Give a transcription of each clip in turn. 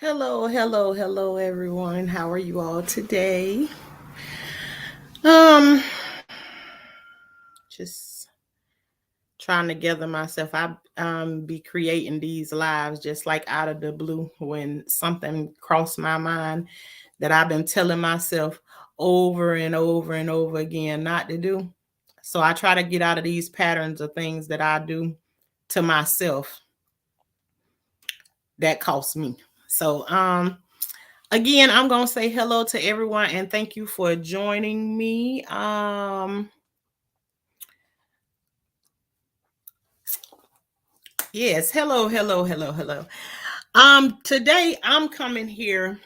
Hello, everyone. How are you all today? Um, just trying to gather myself. I be creating these lives just like out of the blue when something crossed my mind that I've been telling myself over and over and over again not to do. So I try to get out of these patterns of things that I do to myself that cost me. So again, I'm going to say hello to everyone and thank you for joining me. Yes, hello. Today I'm coming here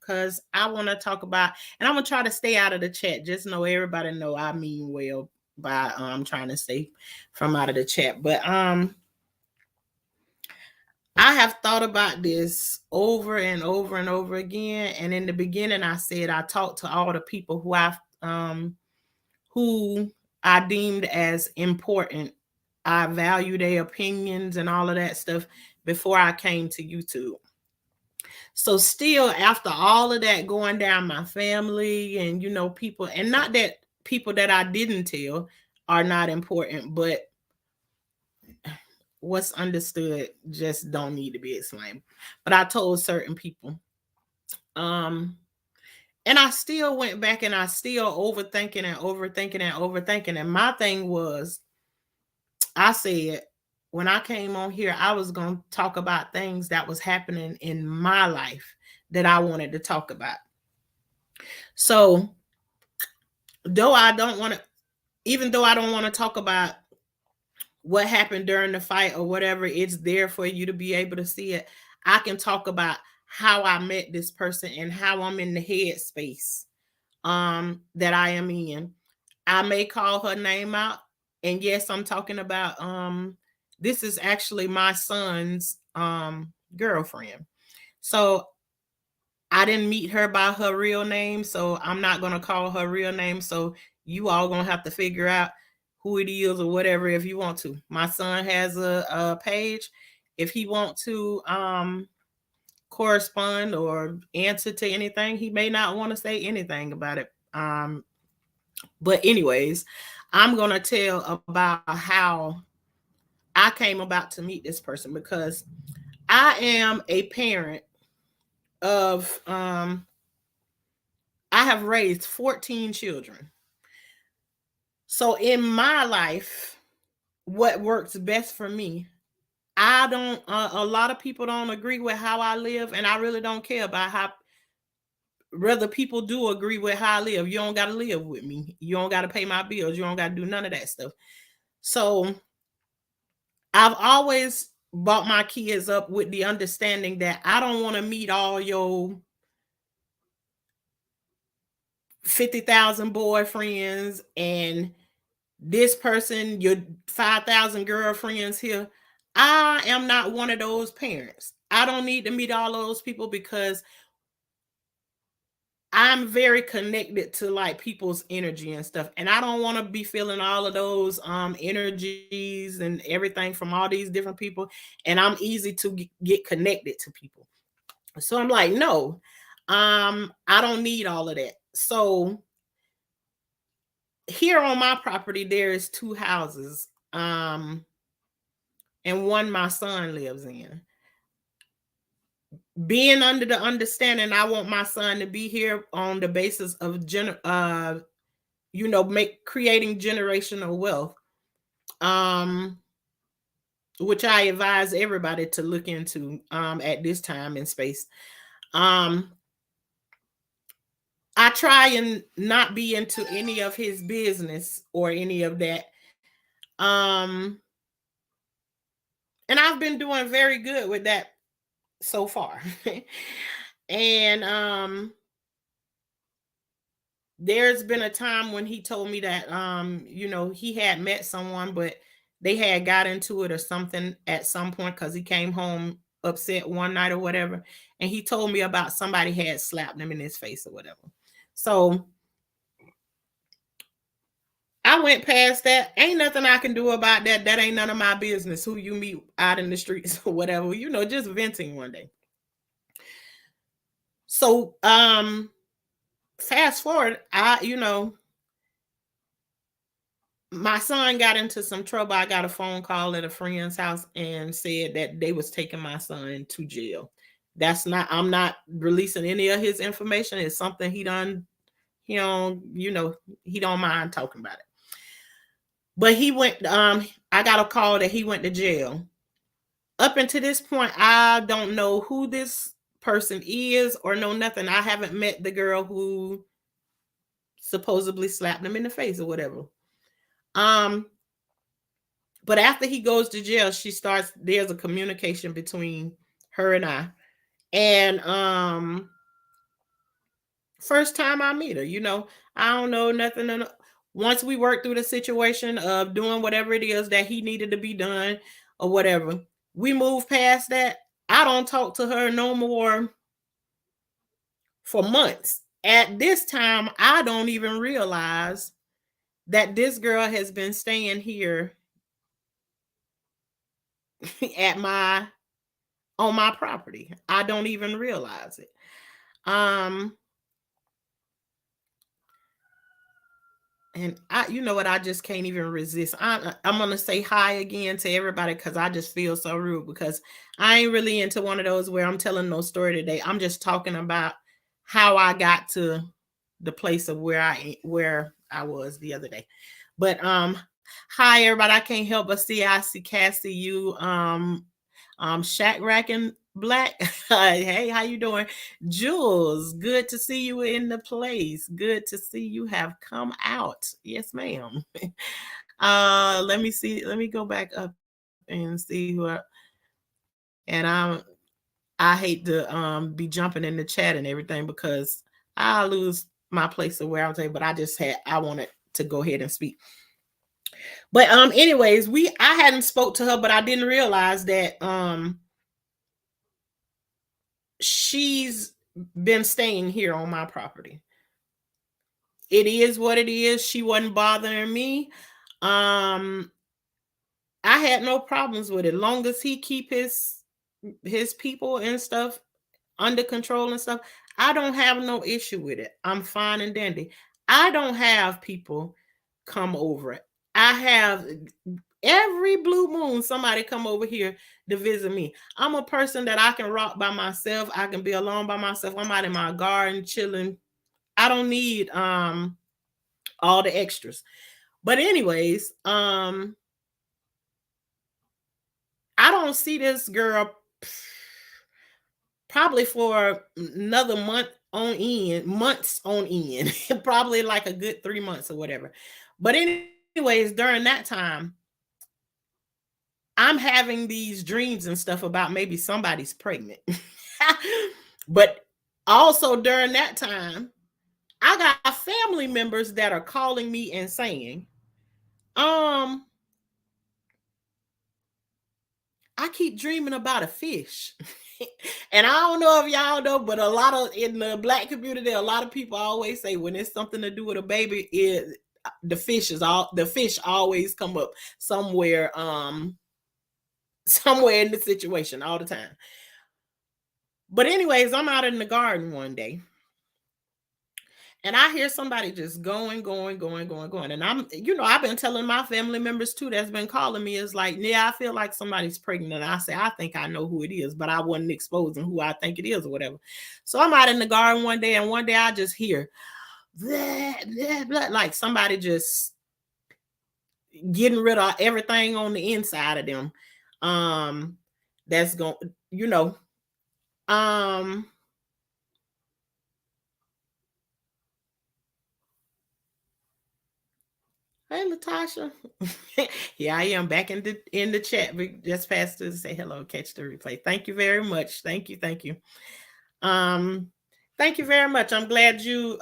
because I want to talk about, and I'm gonna try to stay out of the chat. Just know everybody know I mean well by trying to stay from out of the chat. But I have thought about this over and over and over again. And in the beginning, I said I talked to all the people who I deemed as important. I value their opinions and all of that stuff before I came to YouTube. So still after all of that going down my family and people, and not that people that I didn't tell are not important, but what's understood just don't need to be explained. But I told certain people. Um and I still went back and I still overthinking. And my thing was, I said, when I came on here, I was going to talk about things that was happening in my life that I wanted to talk about. So, though I don't want to, even though I don't want to talk about what happened during the fight or whatever, it's there for you to be able to see it. I can talk about how I met this person and how I'm in the headspace that I am in. I may call her name out. And yes, I'm talking about this is actually my son's girlfriend. So I didn't meet her by her real name, so I'm not gonna call her real name. So you all gonna have to figure out who it is or whatever if you want to. My son has a page. If he want to correspond or answer to anything, he may not want to say anything about it. But anyways, I'm gonna tell about how I came about to meet this person because I am a parent of I have raised 14 children. So in my life, what works best for me, I don't a lot of people don't agree with how I live, and I really don't care about how whether people do agree with how I live. You don't got to live with me. You don't got to pay my bills. You don't got to do none of that stuff. So I've always brought my kids up with the understanding that I don't want to meet all your 50,000 boyfriends and this person, your 5,000 girlfriends here. I am not one of those parents. I don't need to meet all those people because I'm very connected to like people's energy and stuff. And I don't want to be feeling all of those energies and everything from all these different people. And I'm easy to get connected to people. So I'm like, no, I don't need all of that. So here on my property, there is two houses. And one my son lives in. Being under the understanding, I want my son to be here on the basis of make creating generational wealth. Um, which I advise everybody to look into at this time and space. Um, I try and not be into any of his business or any of that. Um, and I've been doing very good with that so far. And there's been a time when he told me that he had met someone, but they had got into it or something at some point because he came home upset one night or whatever, and he told me about somebody had slapped him in his face or whatever. So I went past that. Ain't nothing I can do about that. That ain't none of my business who you meet out in the streets or whatever, just venting one day. So fast forward, my son got into some trouble. I got a phone call at a friend's house and said that they was taking my son to jail. That's not, I'm not releasing any of his information. It's something he done, he don't mind talking about it. But he went, I got a call that he went to jail. Up until this point, I don't know who this person is or know nothing. I haven't met the girl who supposedly slapped him in the face or whatever. But after he goes to jail, there's a communication between her and I. And first time I meet her, I don't know nothing. Once we worked through the situation of doing whatever it is that he needed to be done or whatever, we moved past that. I don't talk to her no more for months. At this time, I don't even realize that this girl has been staying here on my property. I don't even realize it. And you know what, I just can't even resist. I'm gonna say hi again to everybody because I just feel so rude, because I ain't really into one of those where I'm telling no story today. I'm just talking about how I got to the place of where I was the other day. But hi everybody. I can't help but see Cassie, you, Shack Rack and Black. Hey, how you doing? Jules, good to see you in the place. Good to see you have come out. Yes, ma'am. Let me see. Let me go back up and see who and I hate to be jumping in the chat and everything because I lose my place of where I'm saying, but I wanted to go ahead and speak. But anyways, I hadn't spoke to her, but I didn't realize that she's been staying here on my property. It is what it is. She wasn't bothering me. I had no problems with it. Long as he keep his people and stuff under control and stuff, I don't have no issue with it. I'm fine and dandy. I don't have people come over it. I have every blue moon somebody come over here to visit me. I'm a person that I can rock by myself. I can be alone by myself. I'm out in my garden chilling. I don't need all the extras. But anyways, I don't see this girl probably for another months on end, probably like a good 3 months or whatever. But anyways, during that time, I'm having these dreams and stuff about maybe somebody's pregnant. But also during that time, I got family members that are calling me and saying, I keep dreaming about a fish. And I don't know if y'all know, but in the Black community, a lot of people always say when it's something to do with a baby, the fish always come up somewhere in the situation all the time. But anyways, I'm out in the garden one day and I hear somebody just going. And I've been telling my family members too that's been calling me, is like, yeah, I feel like somebody's pregnant. And I say, I think I know who it is, but I wasn't exposing who I think it is or whatever. So I'm out in the garden one day, and one day I just hear like somebody just getting rid of everything on the inside of them. That's going, hey, Latasha. Yeah, I am back in the chat. We just passed to say hello, catch the replay. Thank you very much. Thank you. Thank you very much. I'm glad you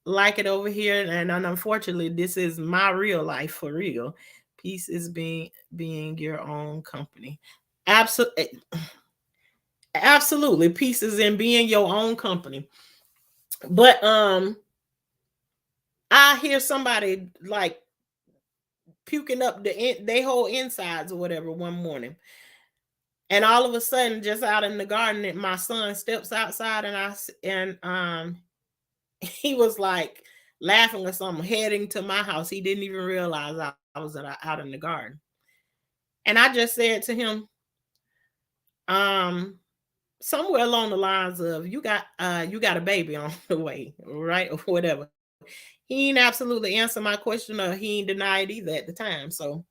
like it over here. And unfortunately, this is my real life for real. Peace is being your own company. Absolutely. Peace is in being your own company. But I hear somebody like puking up they whole insides or whatever one morning. And all of a sudden, just out in the garden, my son steps outside, and he was like laughing or something, heading to my house. He didn't even realize I was out in the garden. And I just said to him, um, somewhere along the lines of, you got a baby on the way, right? Or whatever. He ain't absolutely answer my question, or he ain't denied either at the time. So,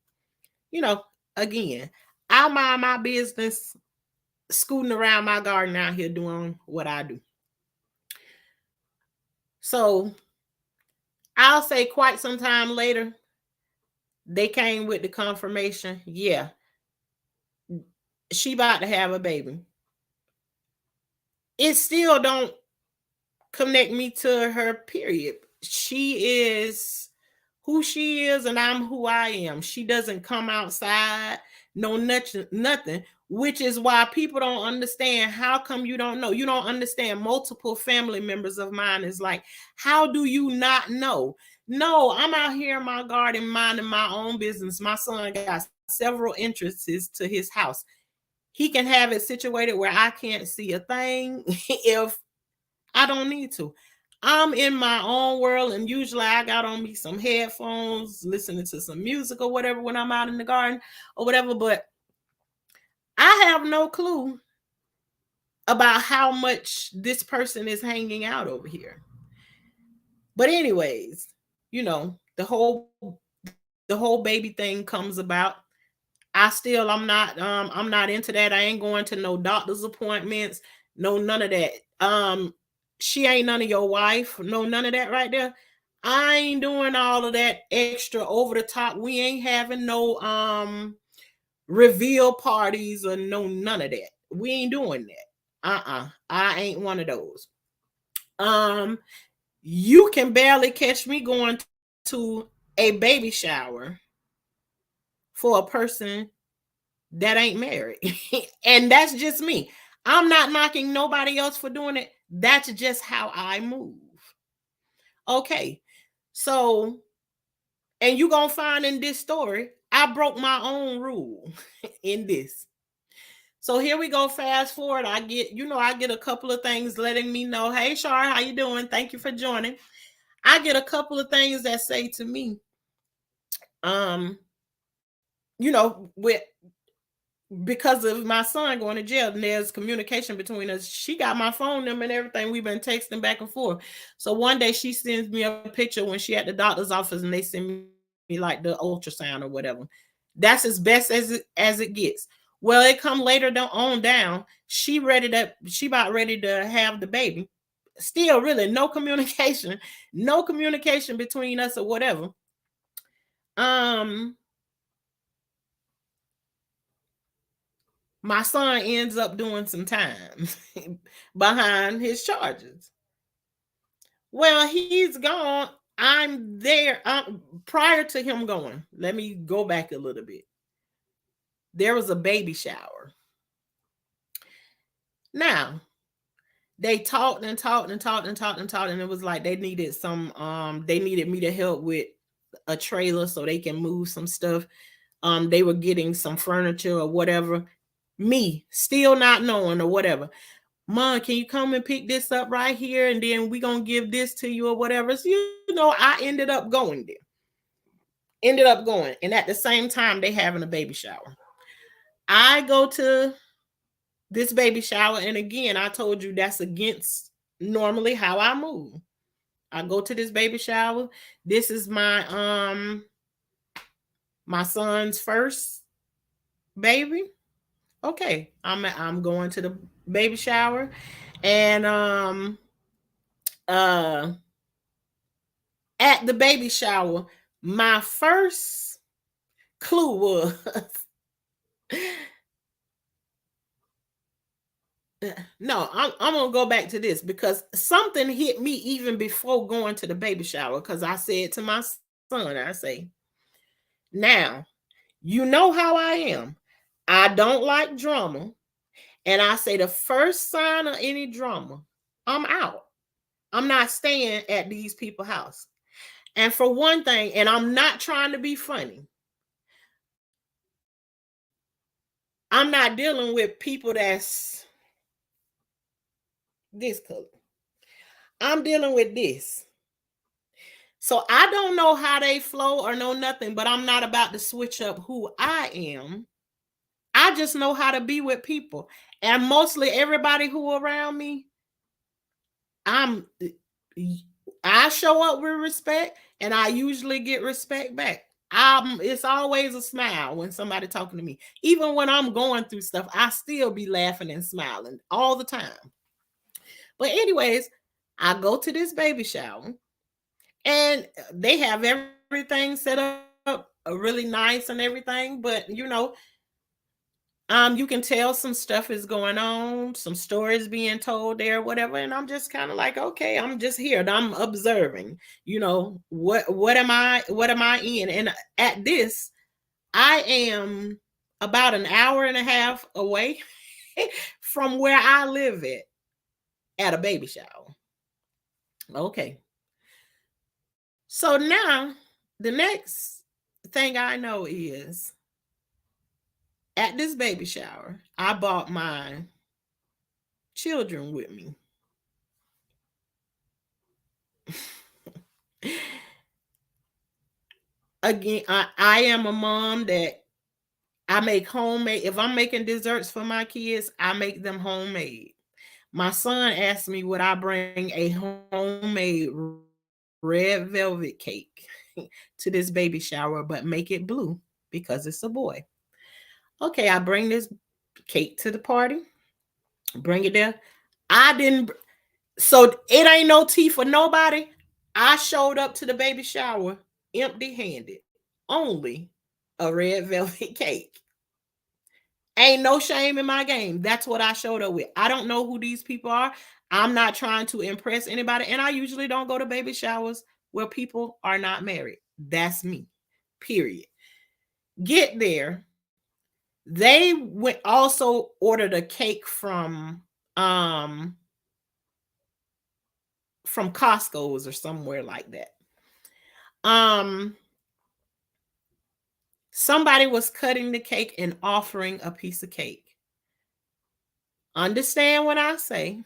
you know, again, I mind my business, scooting around my garden out here doing what I do. So I'll say quite some time later, they came with the confirmation. Yeah, she about to have a baby. It still don't connect me to her, period. She is who she is, and I'm who I am. She doesn't come outside, no nothing, which is why people don't understand. How come you don't know? You don't understand. Multiple family members of mine is like, how do you not know? No, I'm out here in my garden minding my own business. My son got several entrances to his house. He can have it situated where I can't see a thing if I don't need to. I'm in my own world, and usually I got on me some headphones, listening to some music or whatever when I'm out in the garden or whatever. But I have no clue about how much this person is hanging out over here. But anyways, you know, the whole baby thing comes about. I'm not into that. I ain't going to no doctor's appointments, no none of that. She ain't none of your wife, no none of that right there. I ain't doing all of that extra over the top. We ain't having no reveal parties or no none of that. We ain't doing that. I ain't one of those. Um you can barely catch me going to a baby shower for a person that ain't married. And that's just me. I'm not knocking nobody else for doing it. That's just how I move. Okay. So, and you going to find in this story, I broke my own rule in this. So here we go. Fast forward. I get a couple of things letting me know, hey, Shar, how you doing? Thank you for joining. I get a couple of things that say to me, um, with because of my son going to jail, and there's communication between us. She got my phone number and everything. We've been texting back and forth. So one day she sends me a picture when she at the doctor's office, and they send me like the ultrasound or whatever. That's as best as it gets. Well, it come later on down. She about ready to have the baby. Still, really, no communication, no communication between us or whatever. My son ends up doing some time behind his charges. Well, he's gone. I'm there. Prior to him going, let me go back a little bit. There was a baby shower. Now, they talked and talked and talked and talked and talked, and it was like they needed me to help with a trailer so they can move some stuff. They were getting some furniture or whatever. Me still not knowing or whatever. Mom, can you come and pick this up right here? And then we gonna give this to you or whatever. So, I ended up going there. And at the same time, they having a baby shower. I go to this baby shower, and again, I told you that's against normally how I move. I go to this baby shower. This is my son's first baby. Okay, I'm going to the baby shower, and at the baby shower, my first clue was no, I'm gonna go back to this because something hit me even before going to the baby shower. Because I said to my son, I say, now you know how I am. I don't like drama. And I say the first sign of any drama, I'm out. I'm not staying at these people's house. And for one thing, and I'm not trying to be funny, I'm not dealing with people that's this color. I'm dealing with this. So I don't know how they flow or know nothing, but I'm not about to switch up who I am. I just know how to be with people. And mostly everybody who around me, I'm I show up with respect and I usually get respect back. It's always a smile when somebody talking to me. Even when I'm going through stuff, I still be laughing and smiling all the time. But anyways, I go to this baby shower and they have everything set up really nice and everything, but you can tell some stuff is going on, some stories being told there, whatever. And I'm just kind of like, okay, I'm just here and I'm observing, what am I in? And at this, I am about an hour and a half away from where I live at a baby shower. Okay. So now the next thing I know is at this baby shower, I brought my children with me. Again, I am a mom that I make homemade. If I'm making desserts for my kids, I make them homemade. My son asked me would I bring a homemade red velvet cake to this baby shower, but make it blue because it's a boy. Okay, I bring this cake to the party, bring it there. I didn't, so it ain't no tea for nobody. I showed up to the baby shower empty handed, only a red velvet cake. Ain't no shame in my game. That's what I showed up with. I don't know who these people are. I'm not trying to impress anybody. And I usually don't go to baby showers where people are not married. That's me. Period. Get there. They went also ordered a cake from Costco's or somewhere like that. Somebody was cutting the cake and offering a piece of cake. Understand what I say.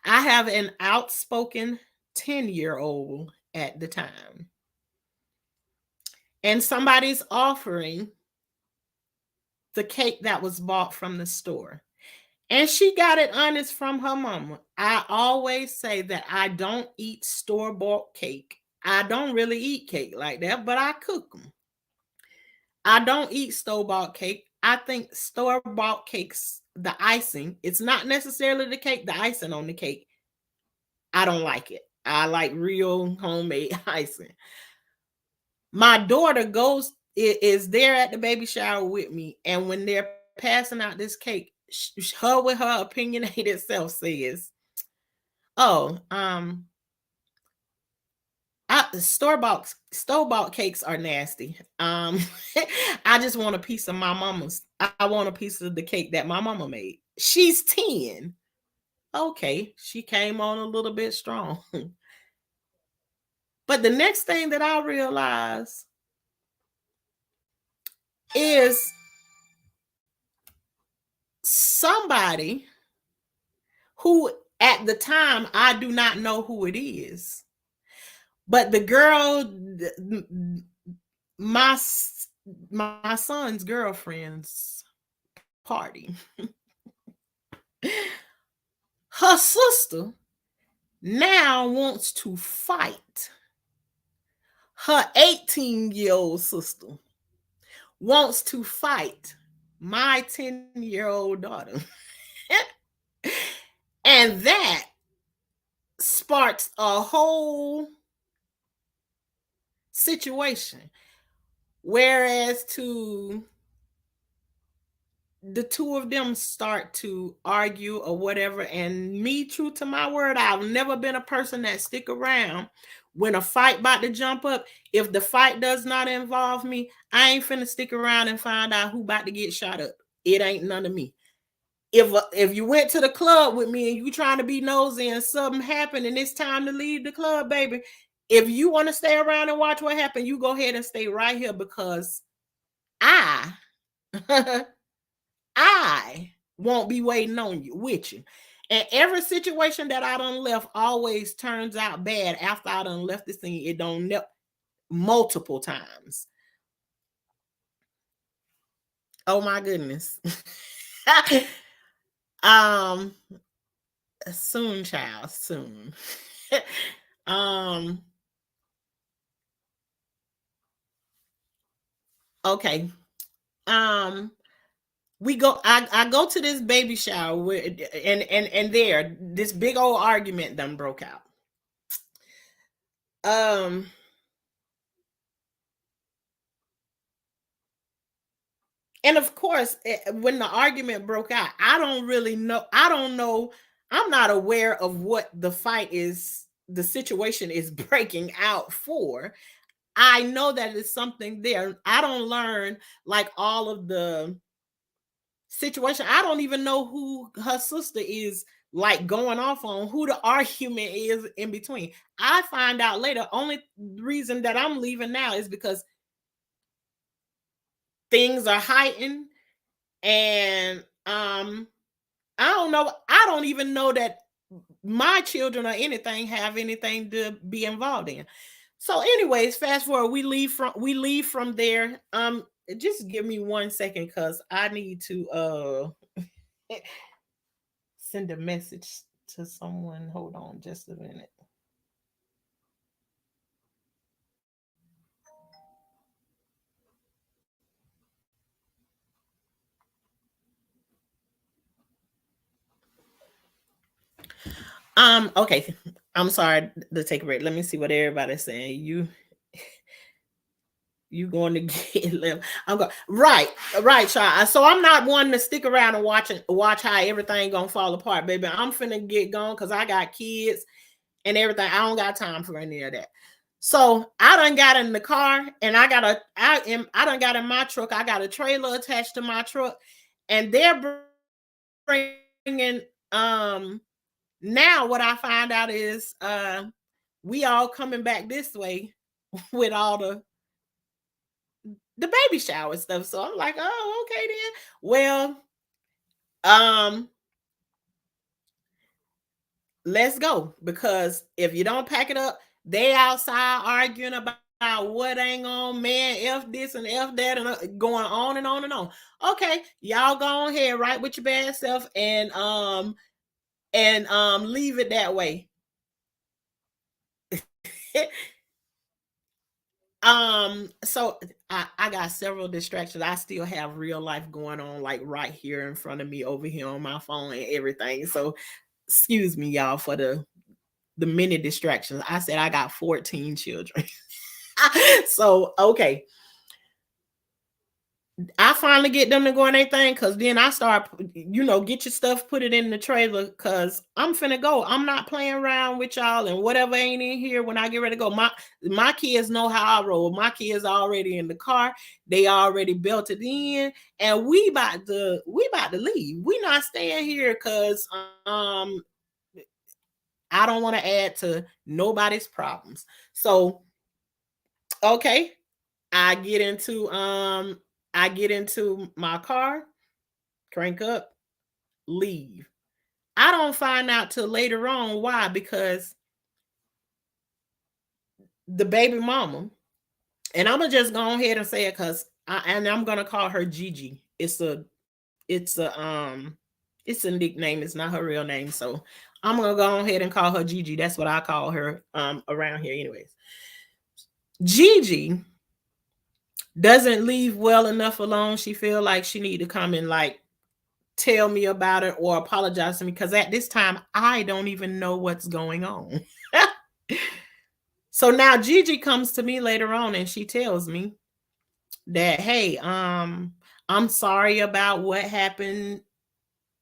I have an outspoken 10-year-old at the time. And somebody's offering the cake that was bought from the store. And she got it honest from her mama. I always say that I don't eat store-bought cake. I don't really eat cake like that, but I cook them. I don't eat store-bought cake. I think store-bought cakes, the icing, it's not necessarily the cake, the icing on the cake. I don't like it. I like real homemade icing. My daughter is there at the baby shower with me, and when they're passing out this cake, her with her opinionated self says, "Oh, store-bought cakes are nasty. I just want a piece of my mama's. I want a piece of the cake that my mama made. She's 10. Okay, she came on a little bit strong. But the next thing that I realized is somebody who at the time I do not know who it is. But the girl, my son's girlfriend's party, her sister now wants to fight. Her 18-year-old sister wants to fight my 10-year-old daughter. And that sparks a whole situation. Whereas the two of them start to argue or whatever, and me, true to my word, I've never been a person that stick around when a fight about to jump up. If the fight does not involve me, I ain't finna stick around and find out who about to get shot up. It ain't none of me. If you went to the club with me and you trying to be nosy and something happened and it's time to leave the club, baby, if you want to stay around and watch what happened, you go ahead and stay right here, because I I won't be waiting on you with you. And every situation that I done left always turns out bad after I done left the scene. It don't multiple times. Oh my goodness. um soon, child, soon. um okay. Um we go I go to this baby shower and there this big old argument done broke out. Um and of course, when the argument broke out, I don't really know. I don't know. I'm not aware of what the fight is, the situation is breaking out for. I know that it's something there. I don't learn like all of the situation. I don't even know who her sister is like going off on, who the argument is in between. I find out later. Only reason that I'm leaving now is because things are heightened and I don't know. I don't even know that my children or anything have anything to be involved in. So, anyways, fast forward. We leave from there. Just give me 1 second because I need to send a message to someone. Hold on just a minute. Okay. I'm sorry to take a break. Let me see what everybody's saying. You going to get left. I'm going right, child. So I'm not one to stick around and watch how everything gonna fall apart, baby. I'm finna get gone because I got kids and everything. I don't got time for any of that. So I done got in the car and I done got in my truck. I got a trailer attached to my truck, and they're bringing now what I find out is we all coming back this way with all the baby shower stuff. So I'm like, oh, okay then. Well, um, let's go. Because if you don't pack it up, they outside arguing about what ain't on, man, F this and F that, and going on and on and on. Okay, y'all go ahead, right with your bad self and leave it that way. So I got several distractions. I still have real life going on, like right here in front of me over here on my phone and everything. So excuse me, y'all, for the many distractions. I said I got 14 children. So okay. I finally get them to go in their thing because then I start, get your stuff, put it in the trailer because I'm finna go. I'm not playing around with y'all and whatever ain't in here when I get ready to go. My kids know how I roll. My kids already in the car. They already belted in, and we about to leave. We not staying here because I don't want to add to nobody's problems. So okay, I get into my car, crank up, leave. I don't find out till later on why, because the baby mama, and I'm gonna just go ahead and say it because I'm gonna call her Gigi. It's a nickname, it's not her real name. So I'm gonna go ahead and call her Gigi. That's what I call her around here, anyways. Gigi doesn't leave well enough alone. She feel like she need to come and like tell me about it or apologize to me because at this time I don't even know what's going on. So now Gigi comes to me later on and she tells me that, hey, I'm sorry about what happened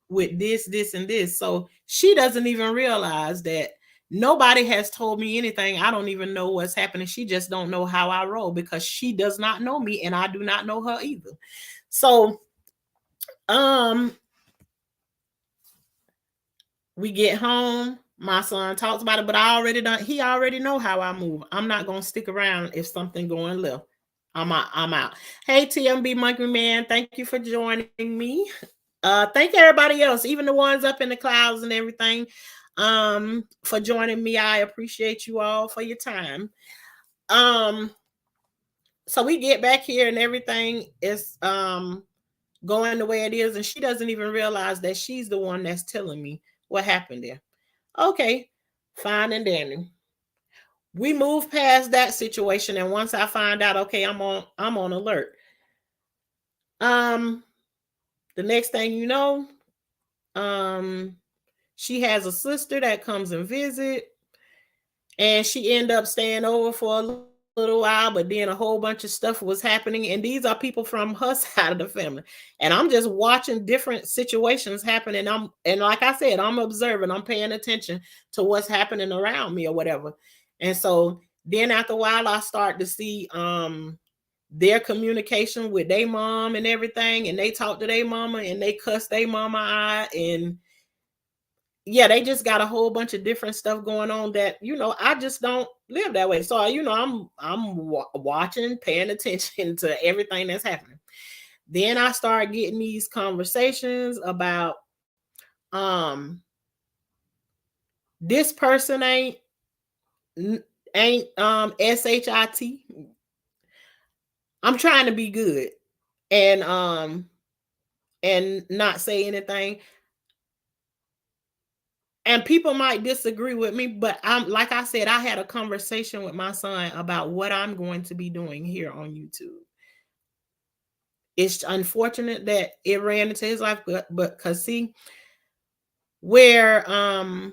with this and this. So she doesn't even realize that nobody has told me anything. I don't even know what's happening. She just don't know how I roll because she does not know me and I do not know her either. So um we get home, my son talks about it, but he already know how I move. I'm not gonna stick around if something going left. I'm out. Hey, TMB Monkey Man, thank you for joining me. Thank everybody else, even the ones up in the clouds and everything, for joining me. I appreciate you all for your time. So we get back here and everything is going the way it is, and she doesn't even realize that she's the one that's telling me what happened there. Okay, fine and dandy. We move past that situation, and once I find out, okay, I'm on alert. Um, the next thing you know, um, she has a sister that comes and visit, and she ended up staying over for a little while, but then a whole bunch of stuff was happening, and these are people from her side of the family, and I'm just watching different situations happen, and like I said, I'm observing, I'm paying attention to what's happening around me or whatever. And so then after a while I start to see their communication with their mom and everything, and they talk to their mama and they cuss their mama out, and yeah, they just got a whole bunch of different stuff going on that, I just don't live that way. So, I'm watching, paying attention to everything that's happening. Then I start getting these conversations about um this person ain't shit. I'm trying to be good and not say anything. And people might disagree with me, but I'm like I said, I had a conversation with my son about what I'm going to be doing here on YouTube. It's unfortunate that it ran into his life, but cause see where I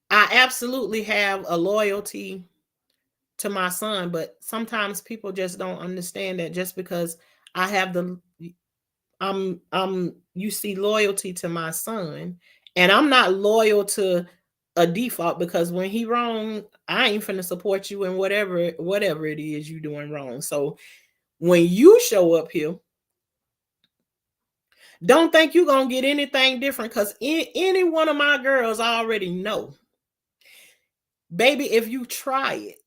absolutely have a loyalty to my son, but sometimes people just don't understand that just because I have you see loyalty to my son, and I'm not loyal to a default, because when he wrong, I ain't finna support you in whatever it is you doing wrong. So when you show up here, don't think you're gonna get anything different, because any one of my girls already know, baby, if you try it,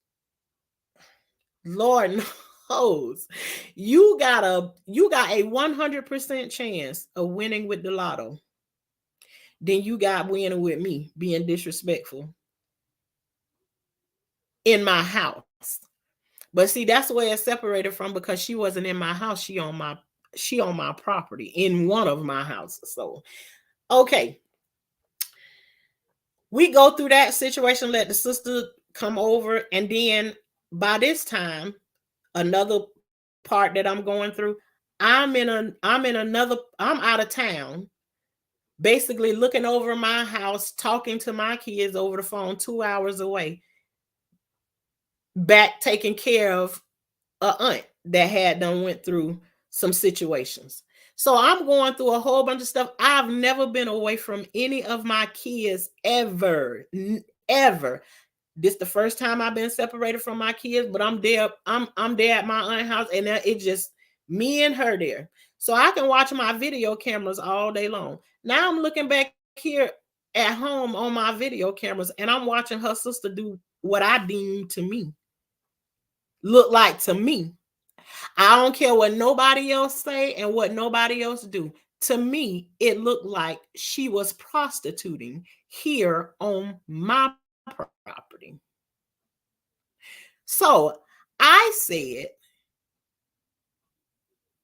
Lord knows, you got a 100% chance of winning with the lotto. Then you got winning with me being disrespectful in my house. But see, that's where it's separated from, because she wasn't in my house. She on my property in one of my houses. So okay. We go through that situation, let the sister come over, and then by this time, another part that I'm going through, I'm out of town, basically looking over my house, talking to my kids over the phone 2 hours away, back taking care of a aunt that had done went through some situations. So I'm going through a whole bunch of stuff. I've never been away from any of my kids ever. Ever. This the first time I've been separated from my kids, but I'm there. I'm there at my aunt's house, and it's just me and her there. So I can watch my video cameras all day long. Now I'm looking back here at home on my video cameras, and I'm watching her sister do what I deem to me look like to me. I don't care what nobody else say and what nobody else do. To me, it looked like she was prostituting here on my property. So I said,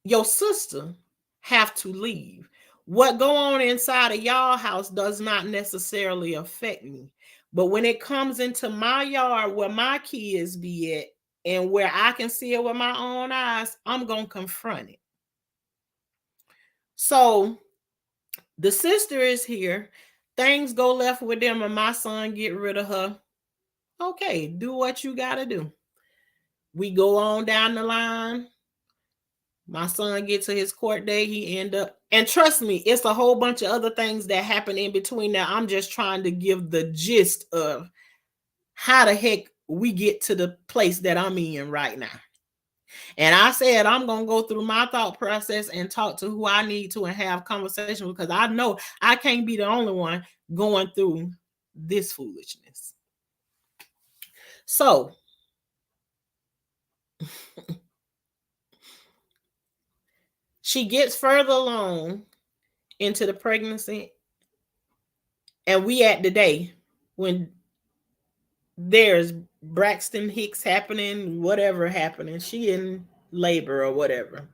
your sister have to leave. What go on inside of y'all house does not necessarily affect me. But when it comes into my yard where my kids be at and where I can see it with my own eyes, I'm going to confront it. So the sister is here. Things go left with them and my son get rid of her. Okay, do what you got to do. We go on down the line. My son gets to his court day. He end up, and trust me, it's a whole bunch of other things that happen in between that. I'm just trying to give the gist of how the heck we get to the place that I'm in right now. And I said, I'm going to go through my thought process and talk to who I need to and have conversations, because I know I can't be the only one going through this foolishness. So She gets further along into the pregnancy, and we at the day when there's Braxton Hicks happening, whatever happening, she in labor or whatever.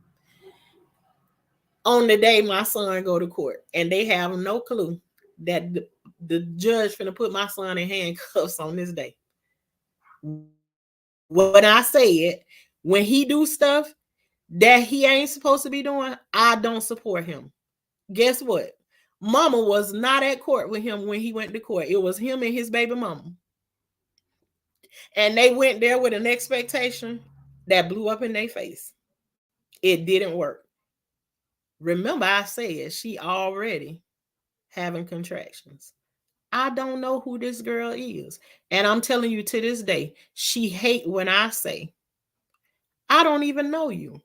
On the day my son go to court, and they have no clue that the judge finna put my son in handcuffs on this day. When I say it, when he do stuff that he ain't supposed to be doing, I don't support him. Guess what? Mama was not at court with him when he went to court. It was him and his baby mama. And they went there with an expectation that blew up in their face. It didn't work. Remember, I said she already having contractions. I don't know who this girl is. And I'm telling you to this day, she hate when I say, I don't even know you.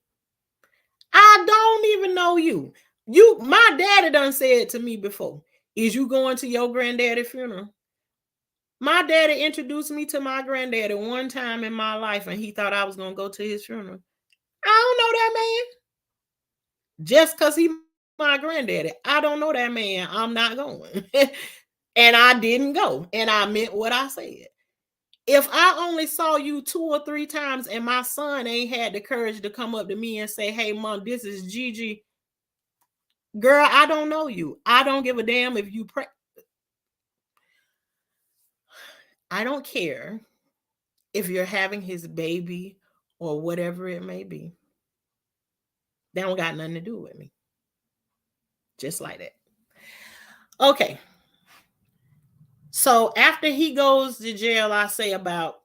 I don't even know you. My daddy done said to me before, is you going to your granddaddy funeral? My daddy introduced me to my granddaddy one time in my life, and he thought I was going to go to his funeral. I don't know that man. Just because he my granddaddy, I don't know that man. I'm not going. And I didn't go. And I meant what I said. If I only saw you 2 or 3 times and my son ain't had the courage to come up to me and say, hey, mom, this is Gigi. Girl, I don't know you. I don't give a damn if you pray. I don't care if you're having his baby or whatever it may be. They don't got nothing to do with me. Just like that. Okay. So after he goes to jail, I say about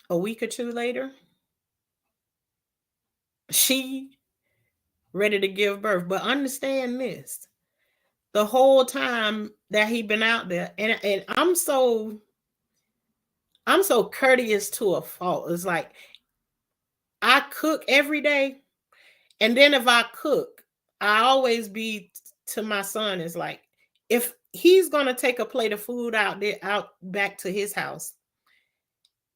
a week or 2 later, she ready to give birth. But understand this. The whole time that he been out there, and I'm so courteous to a fault. It's like I cook every day, and then if I cook, I always be to my son is like, if he's gonna take a plate of food out back to his house,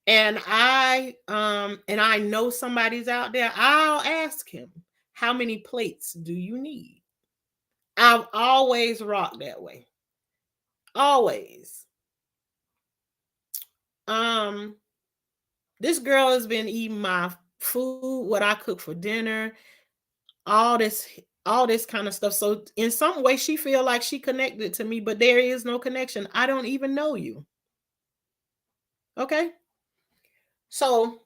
and I know somebody's out there, I'll ask him, how many plates do you need? I've always rocked that way. Always. This girl has been eating my food, what I cook for dinner, all this kind of stuff. So in some way she feel like she connected to me, but there is no connection. I don't even know you. Okay? So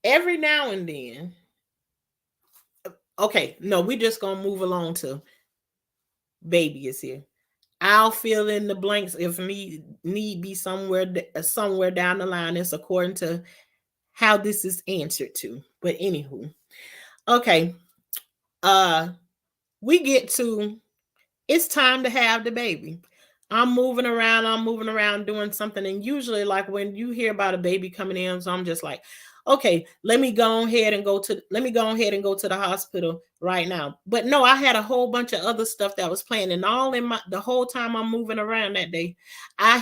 every now and then, okay, no, we just gonna move along to baby is here. I'll fill in the blanks if need be somewhere down the line. It's according to how this is answered to. But anywho, okay. We get to it's time to have the baby. I'm moving around doing something. And usually, like when you hear about a baby coming in, so I'm just like, okay, let me go ahead and go to the hospital right now. But no, I had a whole bunch of other stuff that was playing, and all in the whole time I'm moving around that day, I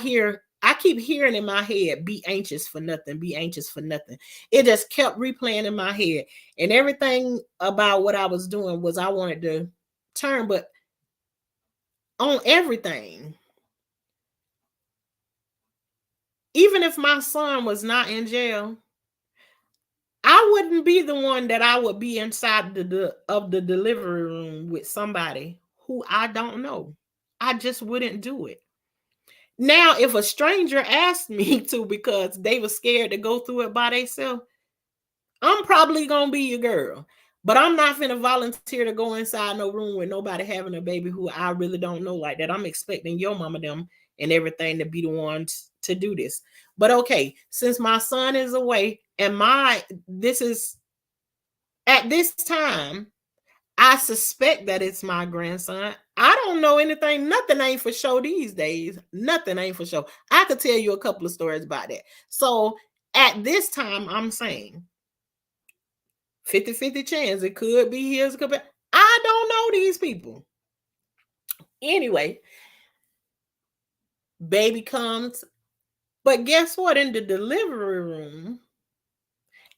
keep hearing in my head, be anxious for nothing, be anxious for nothing. It just kept replaying in my head. And everything about what I was doing was I wanted to turn, but on everything. Even if my son was not in jail, I wouldn't be the one that I would be inside of the delivery room with somebody who I don't know. I just wouldn't do it. Now, if a stranger asked me to because they were scared to go through it by themselves, I'm probably gonna be your girl. But I'm not gonna volunteer to go inside no room with nobody having a baby who I really don't know like that. I'm expecting your mama them and everything to be the ones to do this. But okay, since my son is away and this is at this time, I suspect that it's my grandson. I don't know anything. Nothing ain't for show these days. Nothing ain't for show. I could tell you a couple of stories about that. So at this time, I'm saying 50-50 chance. It could be his. Could be. I don't know these people. Anyway, baby comes. But guess what? In the delivery room,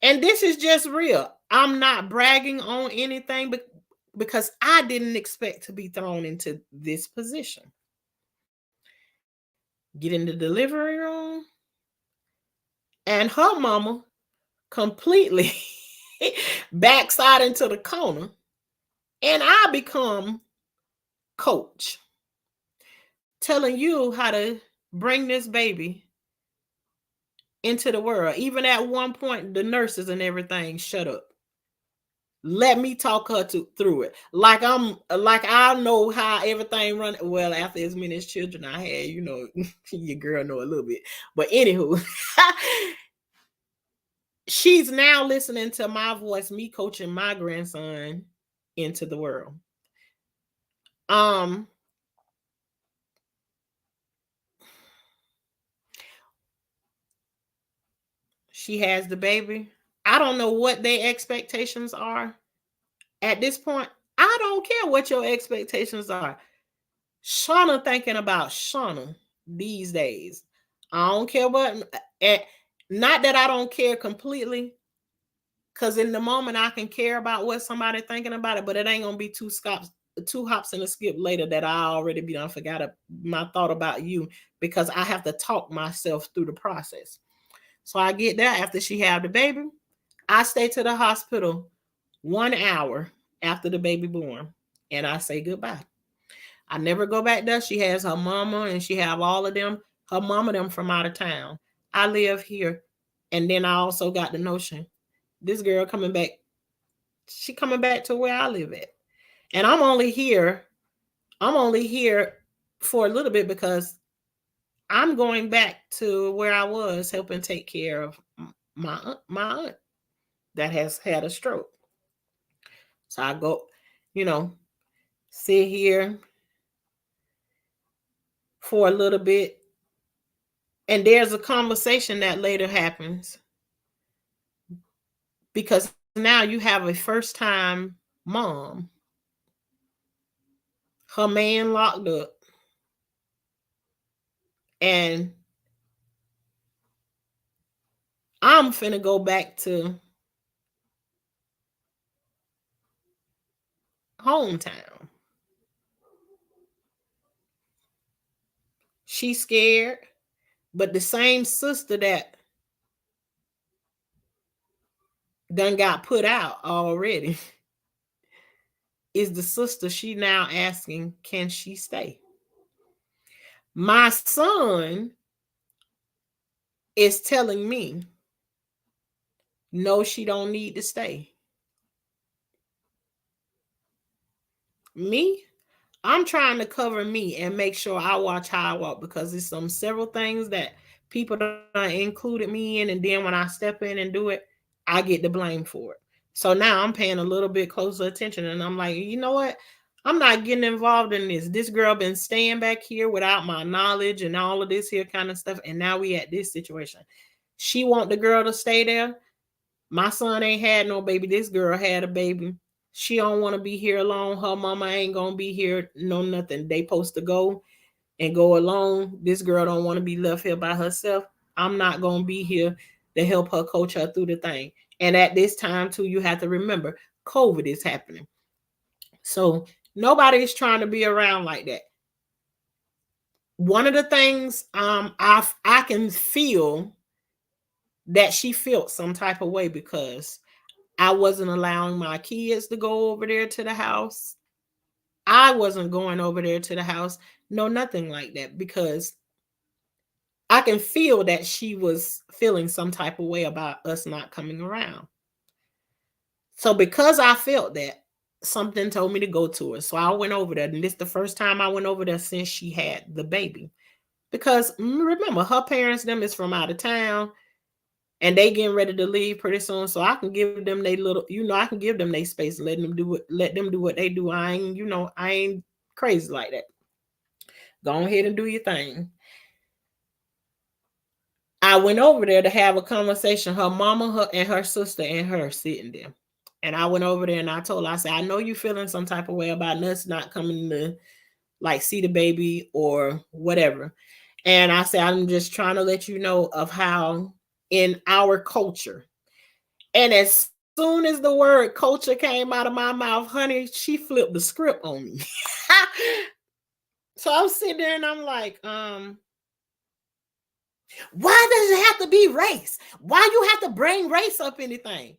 and this is just real. I'm not bragging on anything, but because I didn't expect to be thrown into this position. Get in the delivery room, and her mama completely backside into the corner, and I become coach, telling you how to bring this baby into the world. Even at one point, the nurses and everything shut up. Let me talk her through it. Like I know how everything run. Well, after as many children I had, your girl know a little bit. But anywho, she's now listening to my voice, me coaching my grandson into the world. She has the baby. I don't know what their expectations are. At this point, I don't care what your expectations are. Shauna thinking about Shauna these days. I don't care what, not that I don't care completely, because in the moment I can care about what somebody thinking about it, but it ain't gonna be two hops and a skip later that I already be done forgot my thought about you, because I have to talk myself through the process. So I get there after she have the baby. I stay to the hospital 1 hour after the baby born, and I say goodbye. I never go back there. She has her mama, and she have all of them. Her mama them from out of town. I live here, and then I also got the notion, this girl coming back. She coming back to where I live at, and I'm only here. I'm only here for a little bit because I'm going back to where I was helping take care of my aunt that has had a stroke. So I go, sit here for a little bit. And there's a conversation that later happens, because now you have a first-time mom. Her man locked up. And I'm finna go back to hometown. She's scared, but the same sister that done got put out already is the sister she now asking, can she stay? My son is telling me, no, she don't need to stay. Me, I'm trying to cover me and make sure I watch how I walk, because there's several things that people don't included me in, and then when I step in and do it, I get the blame for it. So now I'm paying a little bit closer attention, and I'm like, you know what? I'm not getting involved in this. This girl been staying back here without my knowledge and all of this here kind of stuff, and now we at this situation. She want the girl to stay there. My son ain't had no baby. This girl had a baby. She don't want to be here alone. Her mama ain't gonna be here. No, nothing. They supposed to go and go alone. This girl don't want to be left here by herself. I'm not gonna be here to help her coach her through the thing. And at this time too, you have to remember, COVID is happening. So nobody is trying to be around like that. One of the things I can feel that she felt some type of way, because I wasn't allowing my kids to go over there to the house. I wasn't going over there to the house. No, nothing like that, because I can feel that she was feeling some type of way about us not coming around. So because I felt that, something told me to go to her. So I went over there, and this is the first time I went over there since she had the baby. Because remember, her parents, them is from out of town, and they getting ready to leave pretty soon. So I can give them they little, I can give them their space, let them do what they do. I ain't crazy like that. Go ahead and do your thing. I went over there to have a conversation. Her mama, and her sister and her sitting there. And I went over there and I told her, I said, I know you feeling some type of way about us not coming to like see the baby or whatever. And I said, I'm just trying to let you know of how in our culture. And as soon as the word culture came out of my mouth, honey, she flipped the script on me. So I'm sitting there and I'm like, why does it have to be race? Why you have to bring race up anything?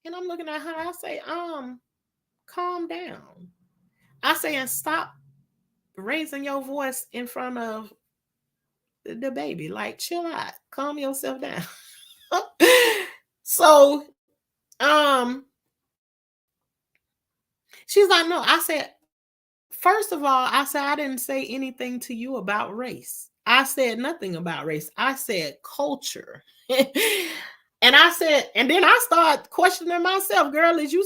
And I'm looking at her, I say, calm down. I say, and stop raising your voice in front of the baby. Like, chill out, calm yourself down. So, she's like, no. I said, first of all, I said, I didn't say anything to you about race. I said nothing about race. I said culture. And I said, and then I start questioning myself, girl, is you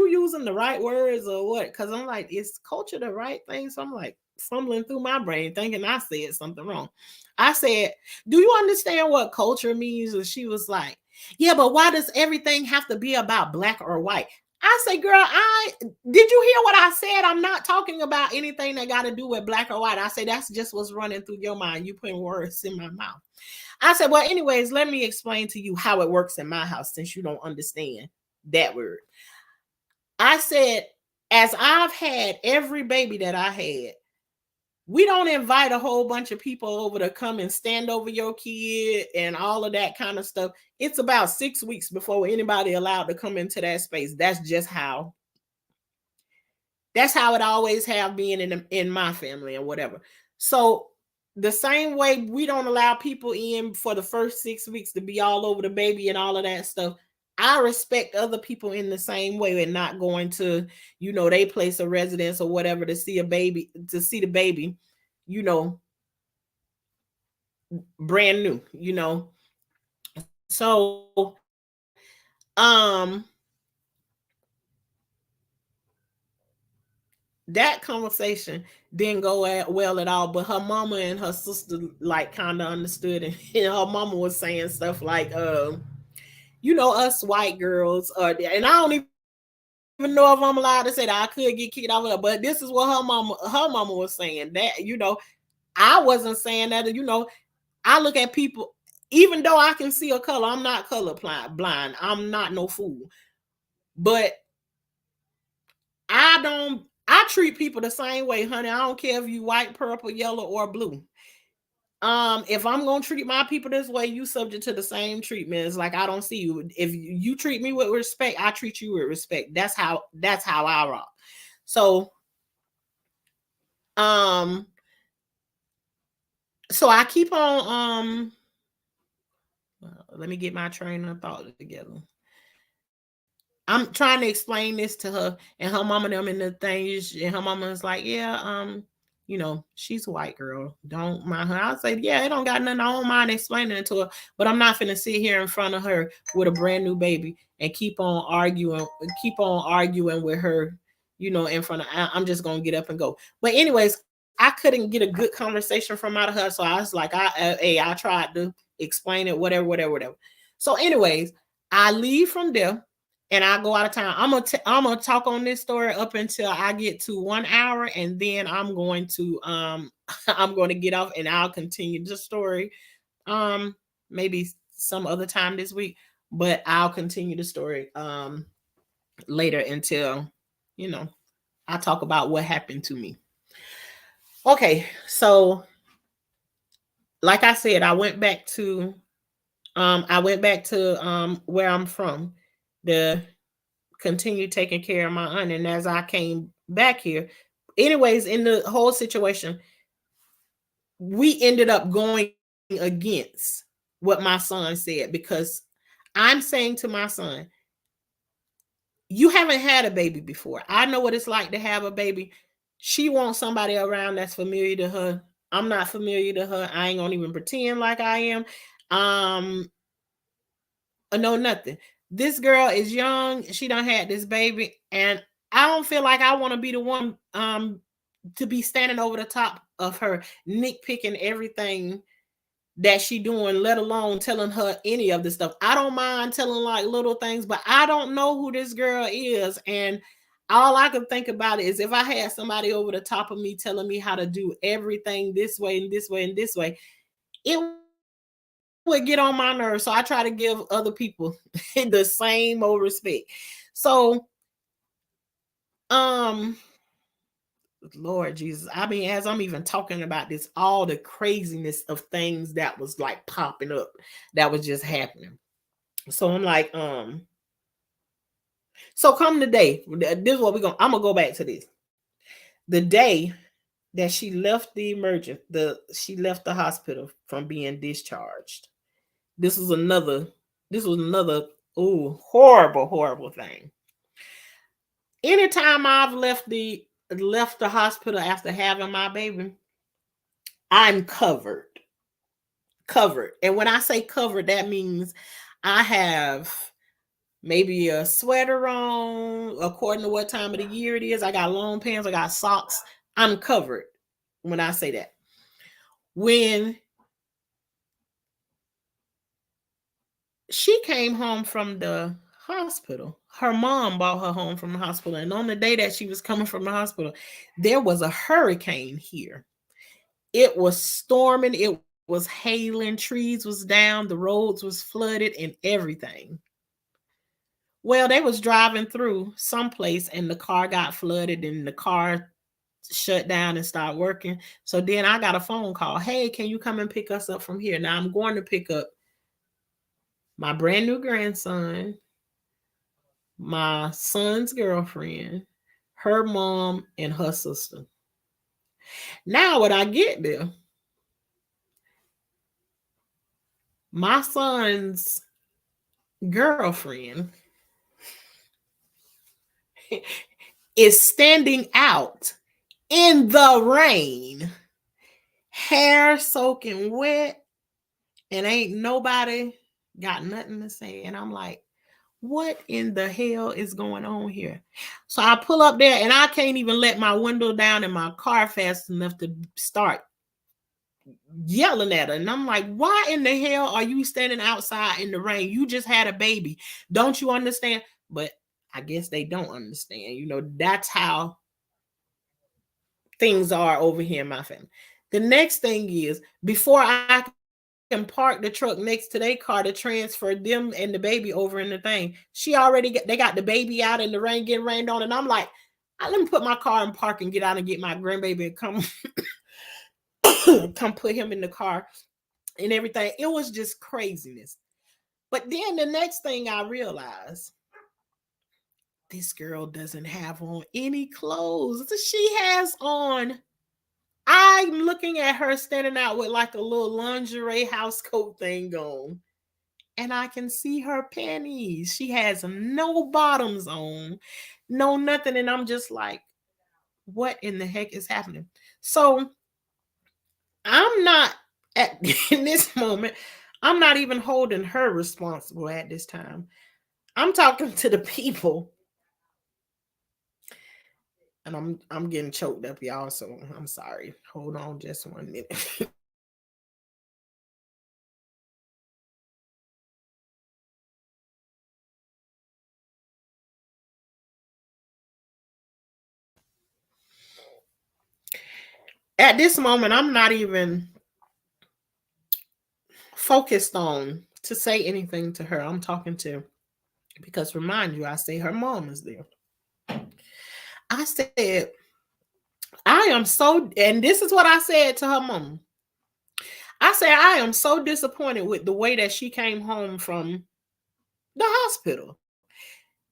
using the right words or what? Because I'm like, is culture the right thing? So I'm like fumbling through my brain thinking I said something wrong. I said, do you understand what culture means? And she was like, yeah, but why does everything have to be about black or white? I say, girl, did you hear what I said? I'm not talking about anything that got to do with black or white. I say, that's just what's running through your mind. You putting words in my mouth. I said, well, anyways, let me explain to you how it works in my house since you don't understand that word. I said, as I've had every baby that I had, we don't invite a whole bunch of people over to come and stand over your kid and all of that kind of stuff. It's about 6 weeks before anybody allowed to come into that space. That's how it always have been in my family or whatever. So the same way we don't allow people in for the first 6 weeks to be all over the baby and all of that stuff. I respect other people in the same way and not going to, they place of residence or whatever to see the baby, brand new. So, that conversation didn't go well at all, but her mama and her sister like kind of understood it. And her mama was saying stuff like, us white girls are there. And I don't even know if I'm allowed to say that. I could get kicked out of her, but this is what her mama was saying. That, I wasn't saying that, I look at people, even though I can see a color, I'm not color blind. I'm not no fool. But I treat people the same way, honey. I don't care if you white, purple, yellow, or blue. If I'm gonna treat my people this way, you subject to the same treatment. It's like I don't see you. If you treat me with respect, I treat you with respect. That's how I rock. So, so I keep on let me get my train of thought together. I'm trying to explain this to her and her mama them and the things, and her mama is like, yeah, she's a white girl. Don't mind her. I say, yeah, it don't got nothing. I don't mind explaining it to her, but I'm not finna sit here in front of her with a brand new baby and keep on arguing with her, in front of. I'm just gonna get up and go. But anyways, I couldn't get a good conversation from out of her, so I was like, I tried to explain it, whatever. So, anyways, I leave from there and I go out of town. I'm gonna talk on this story up until I get to 1 hour, and then I'm going to I'm going to get off and I'll continue the story maybe some other time this week, but I'll continue the story later until I talk about what happened to me. Okay, so like I said, I went back to where I'm from, the continue taking care of my aunt. And as I came back here, anyways, in the whole situation, we ended up going against what my son said, because I'm saying to my son, you haven't had a baby before. I know what it's like to have a baby. She wants somebody around that's familiar to her. I'm not familiar to her. I ain't gonna even pretend like I am. I know nothing. This girl is young. She done had this baby, and I don't feel like I want to be the one to be standing over the top of her, nitpicking everything that she doing, let alone telling her any of this stuff. I don't mind telling like little things, but I don't know who this girl is, and all I could think about is if I had somebody over the top of me telling me how to do everything this way and this way and this way, it would get on my nerves. So I try to give other people the same old respect. So, um, Lord Jesus, I mean, as I'm even talking about this, all the craziness of things that was like popping up, that was just happening. So I'm like, so come the day, this is what I'm gonna go back to this. The day that she left she left the hospital from being discharged. This was another, oh, horrible thing. Anytime I've left the hospital after having my baby, I'm covered. Covered. And when I say covered, that means I have maybe a sweater on, according to what time of the year it is. I got long pants, I got socks. I'm covered when I say that. When she came home from the hospital, her mom brought her home from the hospital. And on the day that she was coming from the hospital, there was a hurricane here. It was storming, it was hailing, trees was down, the roads was flooded and everything. Well, they was driving through someplace and the car got flooded and the car shut down and stopped working. So then I got a phone call. Hey, can you come and pick us up from here? Now I'm going to pick up my brand new grandson, my son's girlfriend, her mom, and her sister. Now, when I get there, my son's girlfriend is standing out in the rain, hair soaking wet, and ain't nobody got nothing to say. And I'm like, what in the hell is going on here? So I pull up there and I can't even let my window down in my car fast enough to start yelling at her. And I'm like, why in the hell are you standing outside in the rain? You just had a baby. Don't you understand? But I guess they don't understand. You know, that's how things are over here in my family. The next thing is, before I can park the truck next to their car to transfer them and the baby over in the thing, they got the baby out in the rain, getting rained on. And I'm like, let me put my car in park and get out and get my grandbaby and come come put him in the car and everything. It was just craziness. But then the next thing I realized, this girl doesn't have on any clothes. She has on, I'm looking at her standing out with like a little lingerie house coat thing on. And I can see her panties. She has no bottoms on, no nothing. And I'm just like, what in the heck is happening? So I'm not in this moment, I'm not even holding her responsible at this time. I'm talking to the people. And I'm getting choked up, y'all. So I'm sorry. Hold on just 1 minute. At this moment, I'm not even focused on to say anything to her. I'm talking to, because remind you, I say her mom is there. I said, I am so, and this is what I said to her mom. I said, I am so disappointed with the way that she came home from the hospital.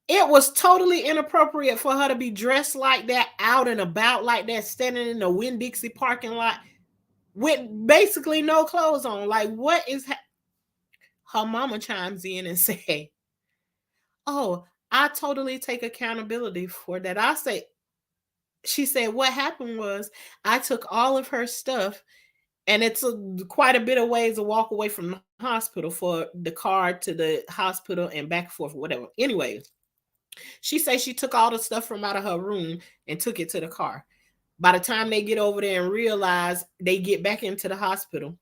It was totally inappropriate for her to be dressed like that, out and about like that, standing in the Winn-Dixie parking lot with basically no clothes on. Like, what is her mama chimes in and say, oh, I totally take accountability for that. She said, what happened was I took all of her stuff, and it's quite a bit of ways to walk away from the hospital for the car to the hospital and back and forth, whatever. Anyway, she said she took all the stuff from out of her room and took it to the car. By the time they get over there and realize they get back into the hospital,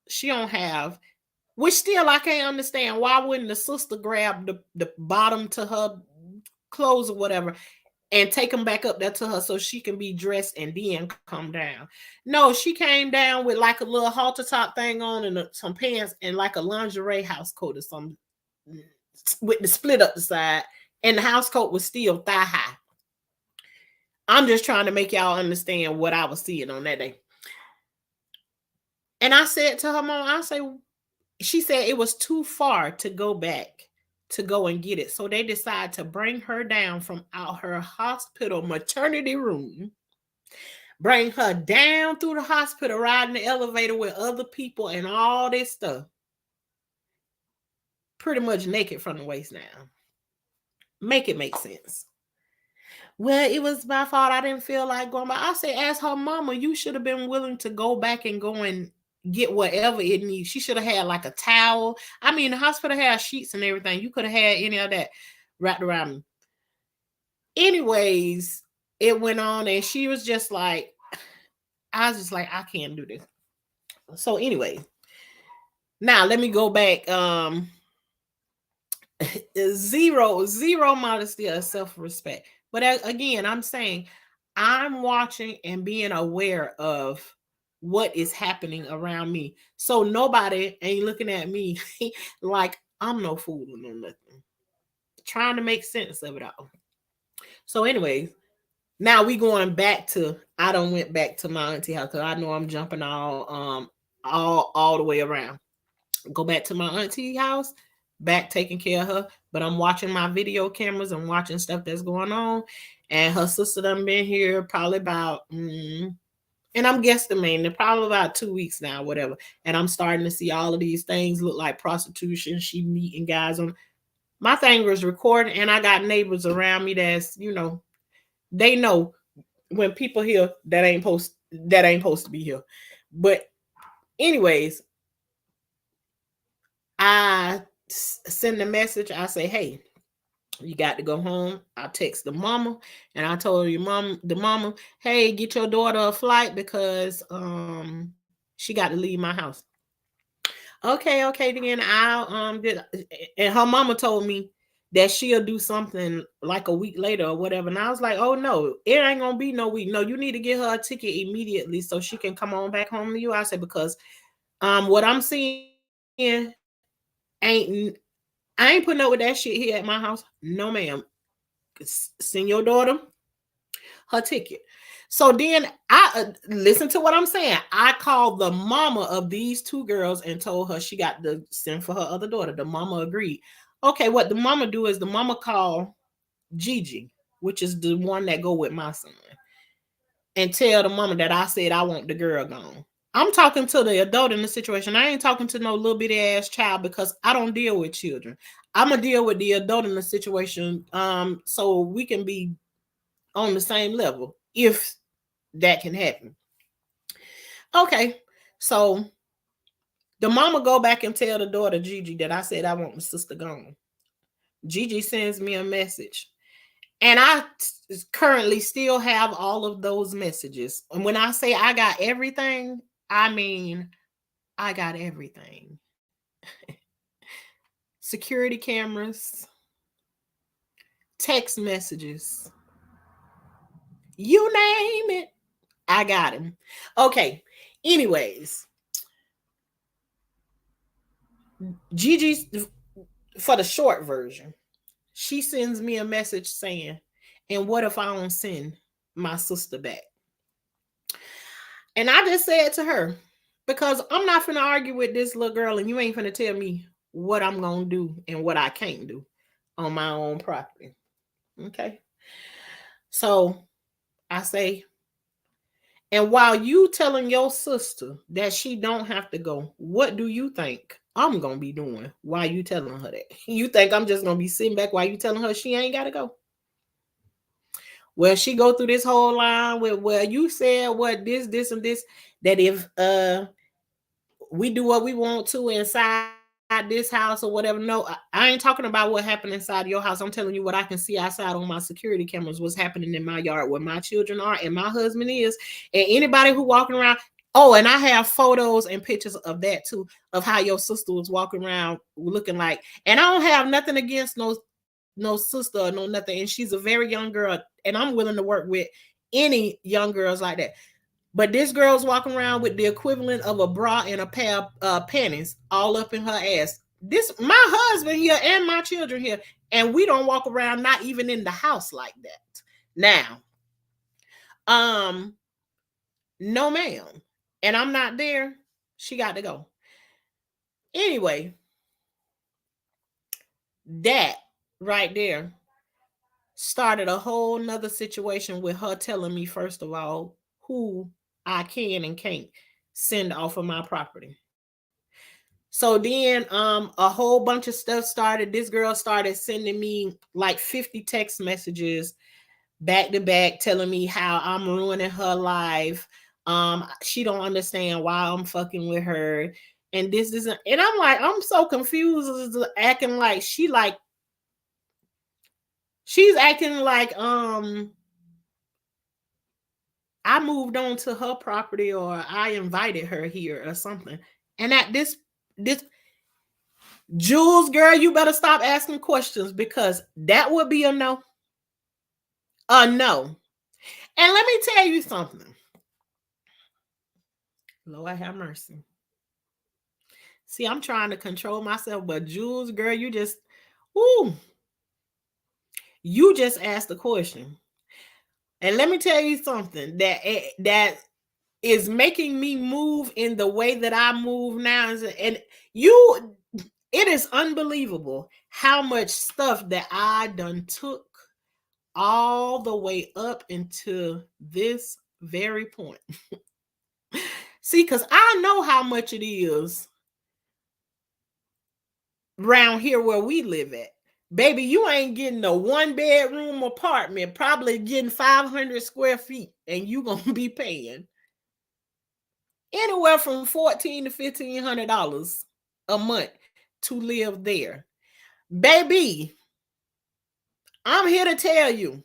she don't have, which still I can't understand. Why wouldn't the sister grab the bottom to her clothes or whatever, and take them back up there to her so she can be dressed and then come down. No, she came down with like a little halter top thing on and some pants and like a lingerie house coat or something with the split up the side, and the house coat was still thigh high. I'm just trying to make y'all understand what I was seeing on that day. And I said to her mom, she said it was too far to go back to go and get it. So they decided to bring her down from out her hospital maternity room, bring her down through the hospital, riding the elevator with other people and all this stuff. Pretty much naked from the waist down. Make it make sense. Well, it was my fault. I didn't feel like going back. I said, ask her mama, you should have been willing to go back and go and get whatever it needs. She should have had like a towel. I mean, the hospital has sheets and everything. You could have had any of that wrapped around me. Anyways, it went on and she was just like, I was just like, I can't do this. So anyway, now let me go back. Zero modesty or self-respect. But again, I'm saying I'm watching and being aware of what is happening around me. So nobody ain't looking at me like I'm no fool or no nothing. Trying to make sense of it all. So anyway, now we going back to, I done went back to my auntie house because I know I'm jumping all the way around. Go back to my auntie house, back taking care of her, but I'm watching my video cameras and watching stuff that's going on. And her sister done been here probably about, and I'm guesstimating, probably about 2 weeks now, whatever. And I'm starting to see all of these things look like prostitution. She meeting guys on. My thing was recording, and I got neighbors around me that's, they know when people here that ain't supposed to be here. But anyways, I send a message. I say, hey, you got to go home. I text the mama and I told the mama, hey, get your daughter a flight because she got to leave my house. Okay, then I'll did, and her mama told me that she'll do something like a week later or whatever. And I was like, oh no, it ain't gonna be no week. No, you need to get her a ticket immediately so she can come on back home to you. I said, because what I'm seeing I ain't putting up with that shit here at my house. No, ma'am. Send your daughter her ticket. So then I listen to what I'm saying. I called the mama of these two girls and told her she got to send for her other daughter. The mama agreed. Okay, what the mama do is the mama call Gigi, which is the one that go with my son, and tell the mama that I said I want the girl gone. I'm talking to the adult in the situation. I ain't talking to no little bitty ass child because I don't deal with children. I'm gonna deal with the adult in the situation, so we can be on the same level if that can happen. Okay, so the mama go back and tell the daughter Gigi that I said I want my sister gone. Gigi sends me a message, and I currently still have all of those messages. And when I say I got everything, I mean, I got everything. Security cameras, text messages, you name it, I got him. Okay, anyways, Gigi's, for the short version, she sends me a message saying, and what if I don't send my sister back? And I just said to her, because I'm not finna argue with this little girl and you ain't finna tell me what I'm gonna do and what I can't do on my own property. Okay. So I say, and while you telling your sister that she don't have to go, what do you think I'm gonna be doing while you telling her that? You think I'm just gonna be sitting back while you telling her she ain't gotta go? Well, she go through this whole line with, well, you said what this and this, that if we do what we want to inside this house or whatever. No, I ain't talking about what happened inside your house. I'm telling you what I can see outside on my security cameras, what's happening in my yard, where my children are and my husband is, and anybody who walking around. Oh, and I have photos and pictures of that too, of how your sister was walking around looking like, and I don't have nothing against no sister or no nothing. And she's a very young girl. And I'm willing to work with any young girls like that. But this girl's walking around with the equivalent of a bra and a pair of panties all up in her ass. This my husband here and my children here, and we don't walk around not even in the house like that. Now, no ma'am. And I'm not there. She got to go. Anyway, that right there started a whole nother situation with her telling me, first of all, who I can and can't send off of my property. So then a whole bunch of stuff started. This girl started sending me like 50 text messages back to back telling me how I'm ruining her life. She don't understand why I'm fucking with her. And this isn't, and I'm like, I'm so confused, acting like she's acting like I moved on to her property or I invited her here or something. And at this Jules, girl, you better stop asking questions because that would be a no. A no. And let me tell you something. Lord have mercy. See, I'm trying to control myself, but Jules, girl, you just asked the question. And let me tell you something that is making me move in the way that I move now. And it is unbelievable how much stuff that I done took all the way up into this very point. See, because I know how much it is around here where we live at. Baby, you ain't getting a 1-bedroom apartment, probably getting 500 square feet, and you gonna be paying anywhere from $1,400 to $1,500 a month to live there. Baby, I'm here to tell you,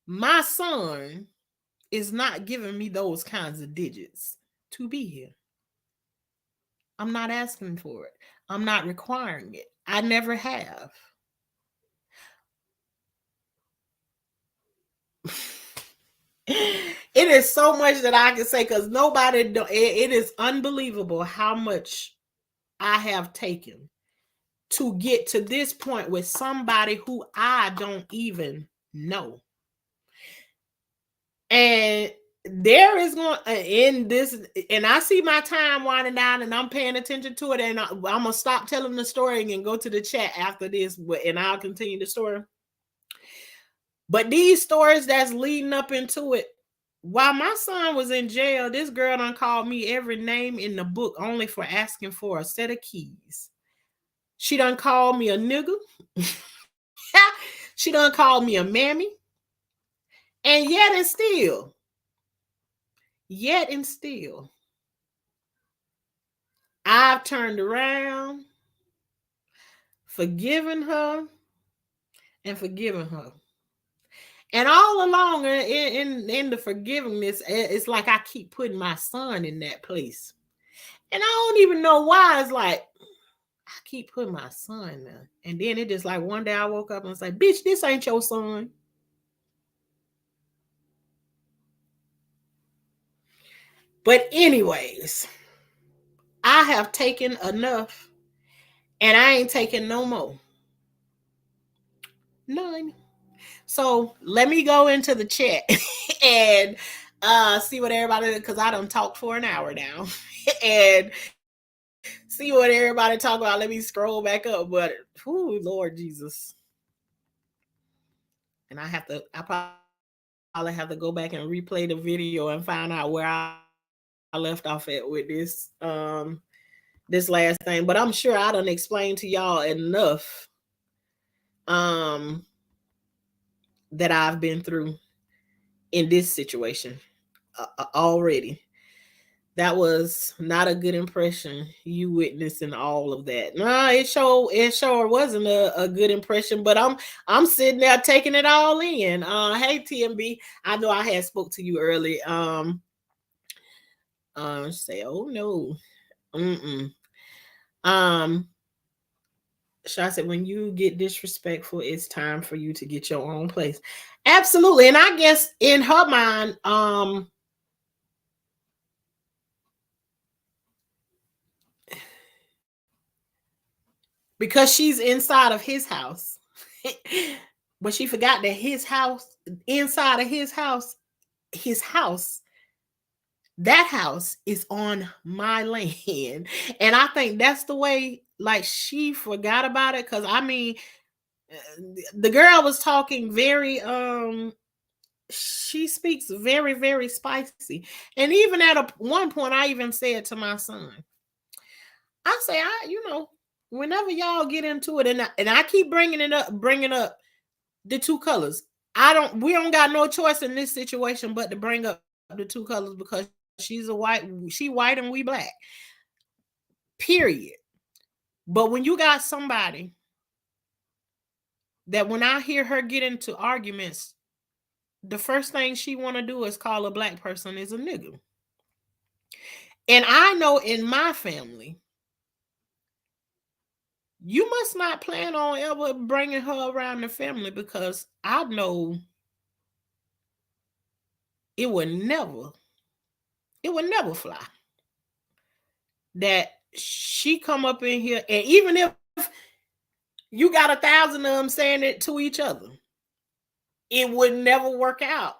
my son is not giving me those kinds of digits to be here. I'm not asking for it. I'm not requiring it. I never have. It is so much that I can say because it is unbelievable how much I have taken to get to this point with somebody who I don't even know. And there is going in this, and I see my time winding down and I'm paying attention to it, and I'm gonna stop telling the story and go to the chat after this, and I'll continue the story. But these stories that's leading up into it, while my son was in jail, this girl done called me every name in the book only for asking for a set of keys. She done called me a nigga. She done called me a mammy. And yet and still, I've turned around, forgiven her. And all along in the forgiveness, it's like I keep putting my son in that place. And I don't even know why. It's like, I keep putting my son there. And then it just like one day I woke up and said, bitch, this ain't your son. But anyways, I have taken enough and I ain't taking no more. None. So let me go into the chat and see what everybody, because I done talked for an hour now, and see what everybody talk about. Let me scroll back up, but whoo, Lord Jesus. And I probably have to go back and replay the video and find out where I left off at with this this last thing. But I'm sure I done explained to y'all enough that I've been through in this situation already. That was not a good impression, you witnessing all of that. No, it sure wasn't a good impression, but I'm sitting there taking it all in. Hey TMB, I know I had spoke to you early. Say, oh no. Sha said, when you get disrespectful, it's time for you to get your own place. Absolutely. And I guess in her mind, because she's inside of his house, but she forgot that his house, inside of his house, that house is on my land. And I think that's the way, like, she forgot about it. Because I mean, the girl was talking very she speaks very, very spicy. And even at one point, I even said to my son, I say, whenever y'all get into it, and I keep bringing up the two colors. We don't got no choice in this situation but to bring up the two colors, because she white and we black. Period. But when you got somebody that, when I hear her get into arguments, the first thing she want to do is call a black person is a nigga. And I know in my family, you must not plan on ever bringing her around the family, because I know it would never fly that she come up in here, and even if you got 1,000 of them saying it to each other, it would never work out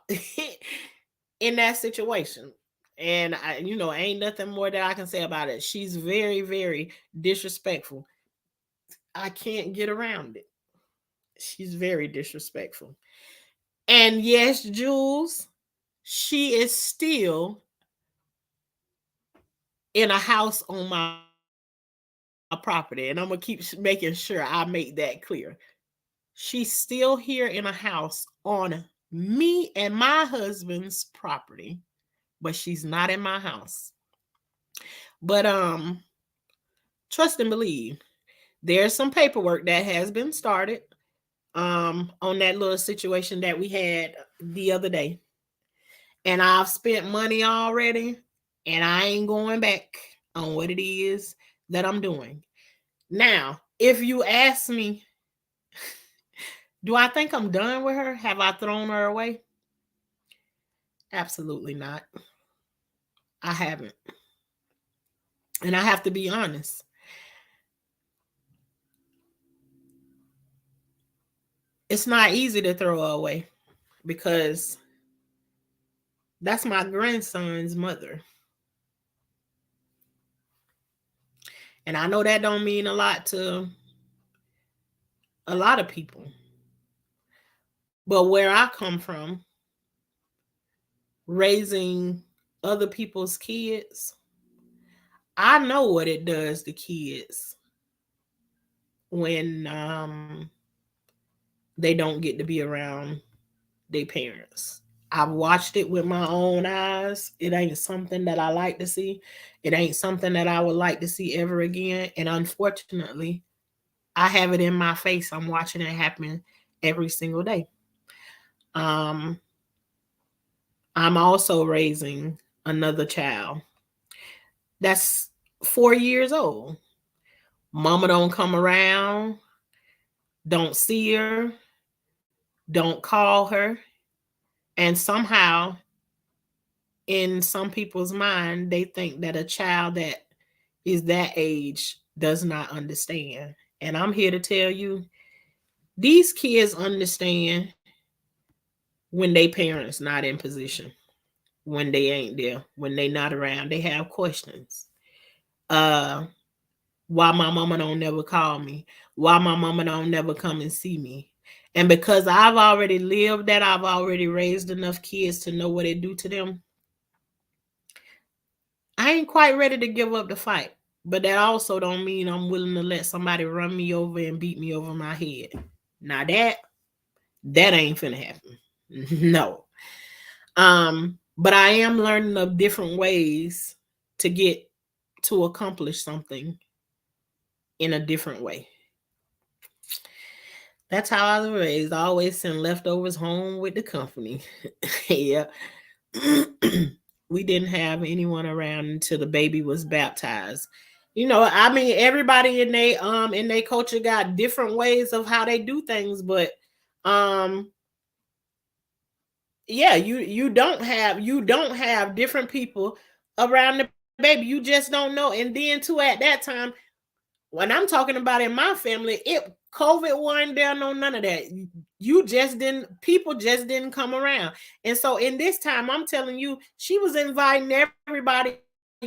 in that situation. And ain't nothing more that I can say about it. She's very, very disrespectful. I can't get around it. She's very disrespectful. And yes, Jules, she is still in a house on my property. And I'm going to keep making sure I make that clear. She's still here in a house on me and my husband's property, but she's not in my house. But trust and believe, there's some paperwork that has been started on that little situation that we had the other day. And I've spent money already, and I ain't going back on what it is that I'm doing. Now, if you ask me, do I think I'm done with her? Have I thrown her away? Absolutely not. I haven't. And I have to be honest. It's not easy to throw her away, because that's my grandson's mother. And I know that don't mean a lot to a lot of people. But where I come from, raising other people's kids, I know what it does to kids when they don't get to be around their parents. I've watched it with my own eyes. It ain't something that I like to see. It ain't something that I would like to see ever again. And unfortunately, I have it in my face. I'm watching it happen every single day. I'm also raising another child that's 4 years old. Mama don't come around, don't see her, don't call her. And somehow, in some people's mind, they think that a child that is that age does not understand. And I'm here to tell you, these kids understand when they parents not in position, when they ain't there, when they not around. They have questions. Why my mama don't never call me? Why my mama don't never come and see me? And because I've already lived that, I've already raised enough kids to know what it do to them. I ain't quite ready to give up the fight. But that also don't mean I'm willing to let somebody run me over and beat me over my head. Now that ain't finna happen. No. But I am learning of different ways to accomplish something in a different way. That's how I was raised. I always send leftovers home with the company. Yeah. We didn't have anyone around until the baby was baptized. I mean, everybody in their culture got different ways of how they do things, but um yeah, you don't have different people around the baby. You just don't know. And then too, at that time, when I'm talking about in my family, it COVID wasn't there, no none of that. You just didn't, people just didn't come around. And so in this time, I'm telling you, she was inviting everybody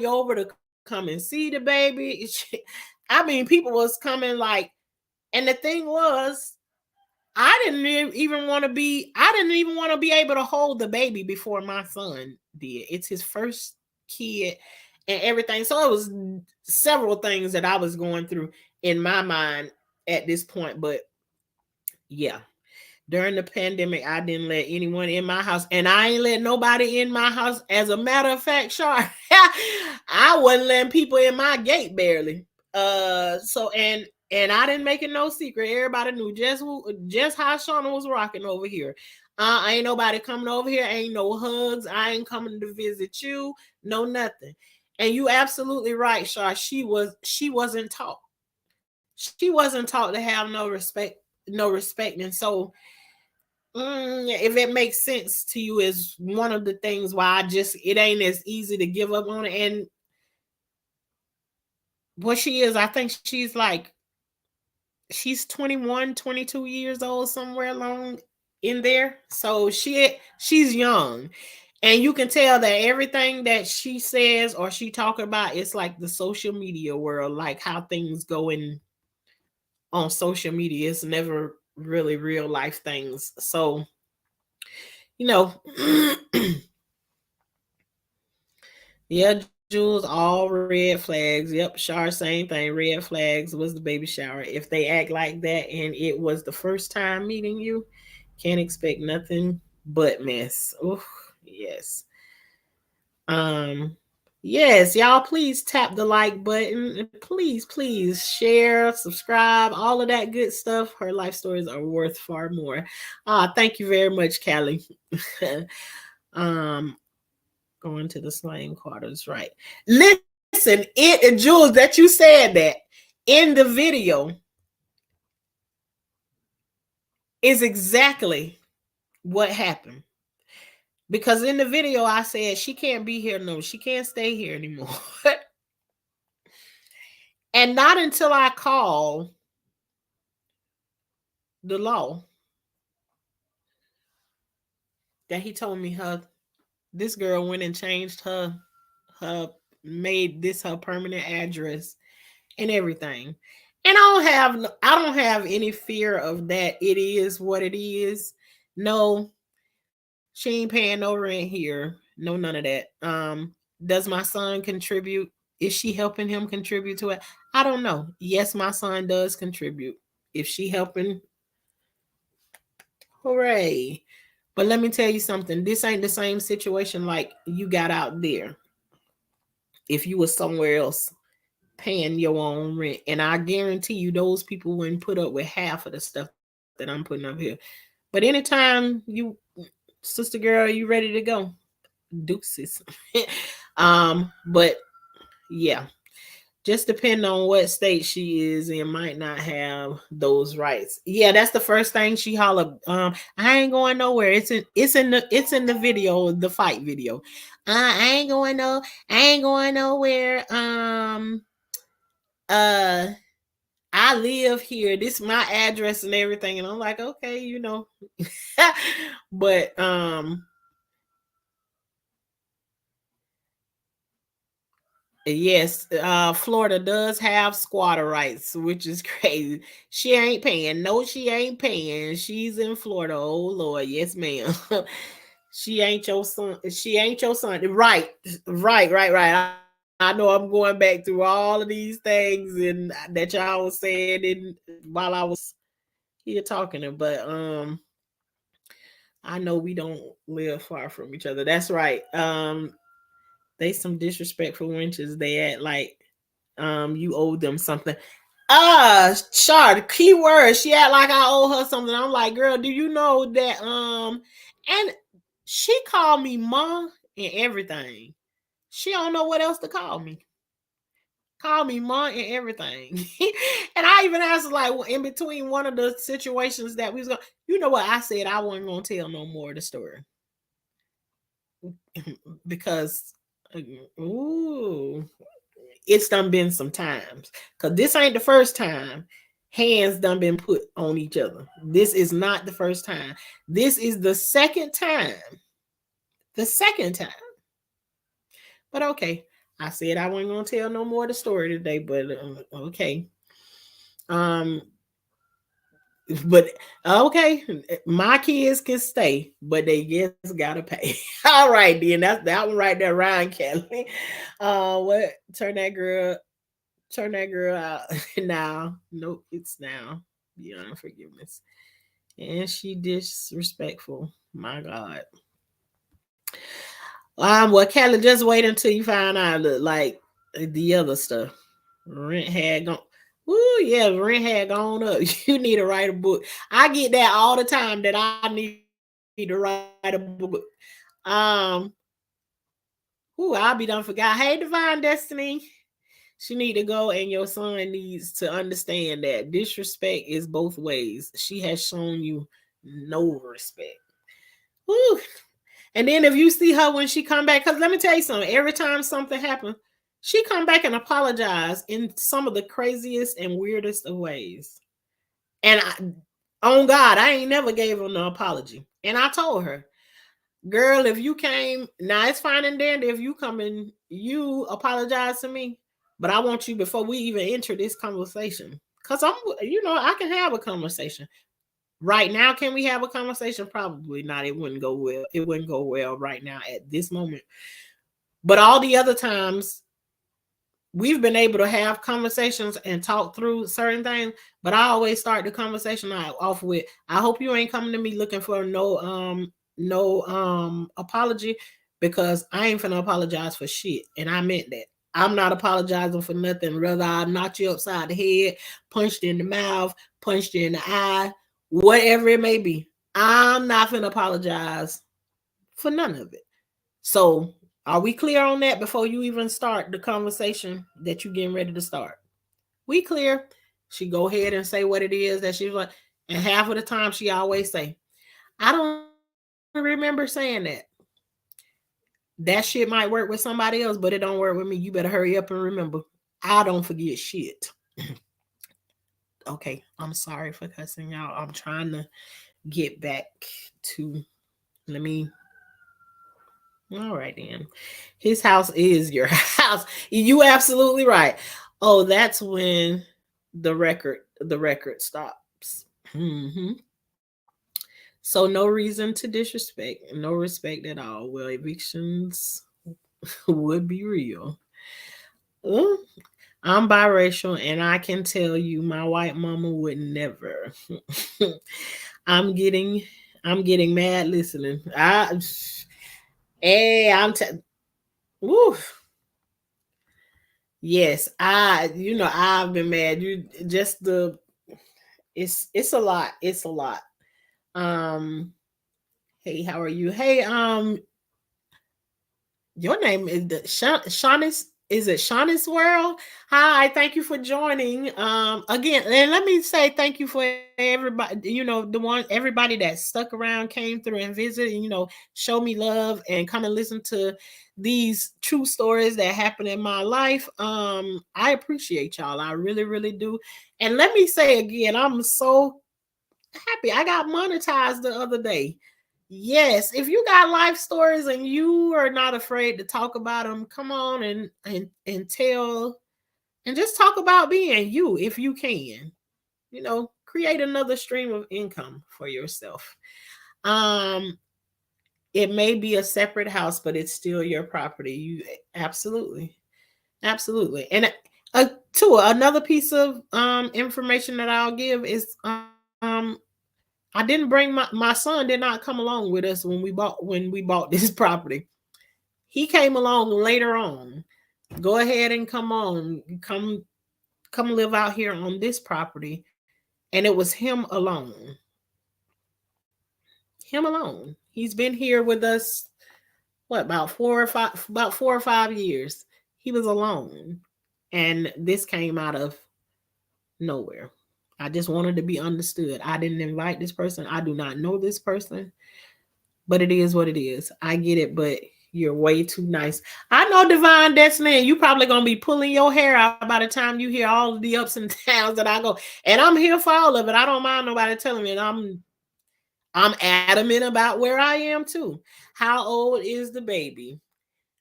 over to come and see the baby. I mean, people was coming like, and the thing was, I didn't even want to be able to hold the baby before my son did. It's his first kid and everything. So it was several things that I was going through in my mind at this point. But yeah, during the pandemic, I didn't let anyone in my house, and I ain't let nobody in my house. As a matter of fact, Char, I wasn't letting people in my gate barely. So and I didn't make it no secret. Everybody knew just how Shauna was rocking over here. Ain't nobody coming over here. Ain't no hugs. I ain't coming to visit you. No nothing. And you absolutely right, Char. She wasn't taught. She wasn't taught to have no respect, no respect, and so if it makes sense to you, is one of the things why it ain't as easy to give up on it. And what she is, I think she's 21, 22 years old, somewhere along in there. So she's young. And you can tell that everything that she says or she talk about, it's like the social media world, like how things go in on social media. It's never really real life things. So, you know, yeah, Jules, all red flags. Yep, Shar, same thing. Red flags was the baby shower. If they act like that and it was the first time meeting you, can't expect nothing but mess. Oh, yes. Um, yes, y'all please tap the like button. Please, please share, subscribe, all of that good stuff. Her life stories are worth far more. Thank you very much, Callie. um, Going to the slang quarters, right? Listen, Jules, that you said that in the video is exactly what happened. Because in the video, I said she can't be here. No, she can't stay here anymore. And not until I call the law that he told me this girl went and changed her made this her permanent address and everything. And I don't have any fear of that. It is what it is. No, she ain't paying no rent here. No, none of that. Does my son contribute? Is she helping him contribute to it? I don't know. Yes, my son does contribute. If she helping, hooray. But let me tell you something. This ain't the same situation like you got out there. If you was somewhere else paying your own rent. And I guarantee you those people wouldn't put up with half of the stuff that I'm putting up here. But anytime sister girl, you ready to go, deuces. But yeah, just depending on what state she is in, might not have those rights. Yeah, that's the first thing she hollered. I ain't going nowhere. It's in the video, the fight video. I ain't going no, I ain't going nowhere. Uh I live here. This is my address and everything. And I'm like, okay. But yes, Florida does have squatter rights, which is crazy. She ain't paying. No, she ain't paying. She's in Florida. Oh Lord, yes, ma'am. She ain't your son. She ain't your son. Right, right, right, right. I know I'm going back through all of these things and that y'all was saying while I was here talking, but I know we don't live far from each other. That's right. They some disrespectful wenches. They act like you owe them something. Char, the key word. She act like I owe her something. I'm like, girl, do you know that and she called me ma and everything. She don't know what else to call me. Call me mom and everything. And I even asked, like, in between one of the situations that we was going, you know what? I said I wasn't going to tell no more of the story. Because, ooh, it's done been some times. Because this ain't the first time hands done been put on each other. This is not the first time. This is the second time. The second time. But okay, I said I wasn't gonna tell no more of the story today, but okay. Um, but okay, my kids can stay, but they just gotta pay. All right, then that's that one right there, Ryan Kelly. What? Turn that girl out now. Nope, it's now. Beyond forgiveness, and she disrespectful. My God. Well, Kelly, just wait until you find out. Like the other stuff. Rent had gone. Ooh, yeah, rent had gone up. You need to write a book. I get that all the time that I need to write a book. Um, I'll be done forgot. Hey, Divine Destiny. She need to go, and your son needs to understand that disrespect is both ways. She has shown you no respect. Woo. And then if you see her when she come back, because let me tell you something, every time something happens, she come back and apologize in some of the craziest and weirdest of ways. And on God, I ain't never gave her no apology. And I told her, girl, if you came, now it's fine and dandy if you come and you apologize to me, but I want you before we even enter this conversation. Because I can have a conversation. Right now, can we have a conversation? Probably not. It wouldn't go well. It wouldn't go well right now at this moment. But all the other times, we've been able to have conversations and talk through certain things. But I always start the conversation off with, "I hope you ain't coming to me looking for no apology, because I ain't finna apologize for shit." And I meant that. I'm not apologizing for nothing. Whether I knocked you upside the head, punched you in the mouth, punched you in the eye, whatever it may be, I'm not finna apologize for none of it. So, are we clear on that before you even start the conversation that you're getting ready to start? We clear? She go ahead and say what it is that she's like, and half of the time she always say, "I don't remember saying that." That shit might work with somebody else, but it don't work with me. You better hurry up and remember. I don't forget shit. Okay, I'm sorry for cussing y'all. I'm trying to get back to, let me, all right then. His house is your house. You absolutely right. Oh, that's when the record stops. So no reason to disrespect, no respect at all. Well, evictions would be real. Well, I'm biracial, and I can tell you my white mama would never. I'm getting I'm getting mad listening. Hey, woo. Yes, I've been mad. You just the it's a lot. It's a lot. Um, hey, how are you? Hey, your name is Shaunis. Is it Shaunis World? Hi, thank you for joining. Again, and let me say thank you for everybody. The everybody that stuck around, came through and visited. Show me love and come and listen to these true stories that happen in my life. I appreciate y'all. I really, really do. And let me say again, I'm so happy. I got monetized the other day. Yes, if you got life stories and you are not afraid to talk about them, come on and tell, and just talk about being you if you can. Create another stream of income for yourself. Um it may be a separate house, but it's still your property. You absolutely. Absolutely. And too, another piece of information that I'll give is I didn't bring my son did not come along with us when we bought this property. He came along later on. Go ahead and come live out here on this property. And it was him alone. Him alone. He's been here with us, what, about 4 or 5 years. He was alone. And this came out of nowhere. I just wanted to be understood. I didn't invite this person. I do not know this person, but it is what it is. I get it, but you're way too nice. I know Divine Destiny, and you probably gonna be pulling your hair out by the time you hear all of the ups and downs that I go. And I'm here for all of it. I don't mind nobody telling me. And I'm adamant about where I am too. How old is the baby?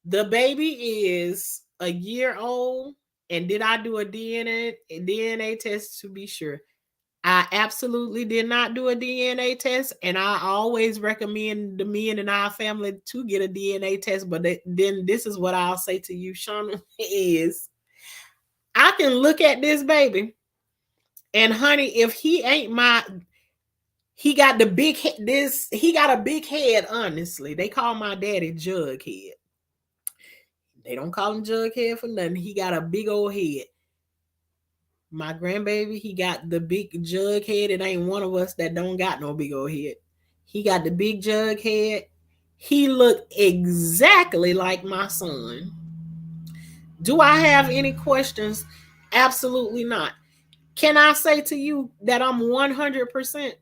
The baby is a year old. And did I do a DNA test to be sure? I absolutely did not do a DNA test, and I always recommend the men in our family to get a DNA test. But then this is what I'll say to you, Shauna, is I can look at this baby, and honey, if he ain't he got the big he got a big head. Honestly, they call my daddy Jughead. They don't call him Jughead for nothing. He got a big old head. My grandbaby, he got the big jug head. It ain't one of us that don't got no big old head. He got the big jug head. He looked exactly like my son. Do I have any questions? Absolutely not. Can I say to you that I'm 100%?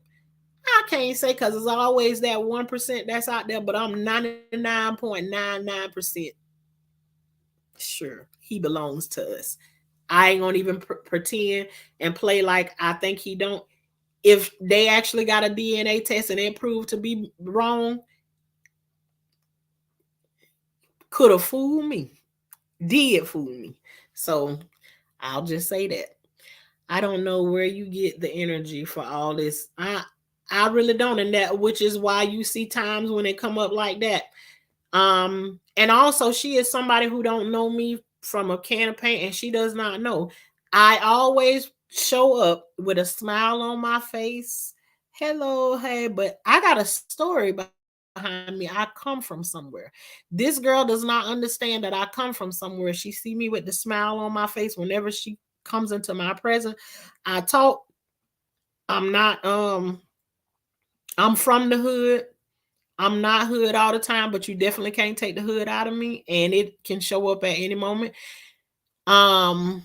I can't say because there's always that 1% that's out there, but I'm 99.99% sure he belongs to us. I ain't gonna even pretend and play like I think he don't. If they actually got a DNA test and it proved to be wrong, could have fooled me. Did fool me. So I'll just say that. I don't know where you get the energy for all this. I really don't, and that which is why you see times when it come up like that. And also she is somebody who don't know me from a can of paint, and she does not know. I always show up with a smile on my face. Hello, hey, but I got a story behind me. I come from somewhere. This girl does not understand that I come from somewhere. She see me with the smile on my face whenever she comes into my presence. I talk. I'm not I'm from the hood. I'm not hood all the time, but you definitely can't take the hood out of me, and it can show up at any moment. Um,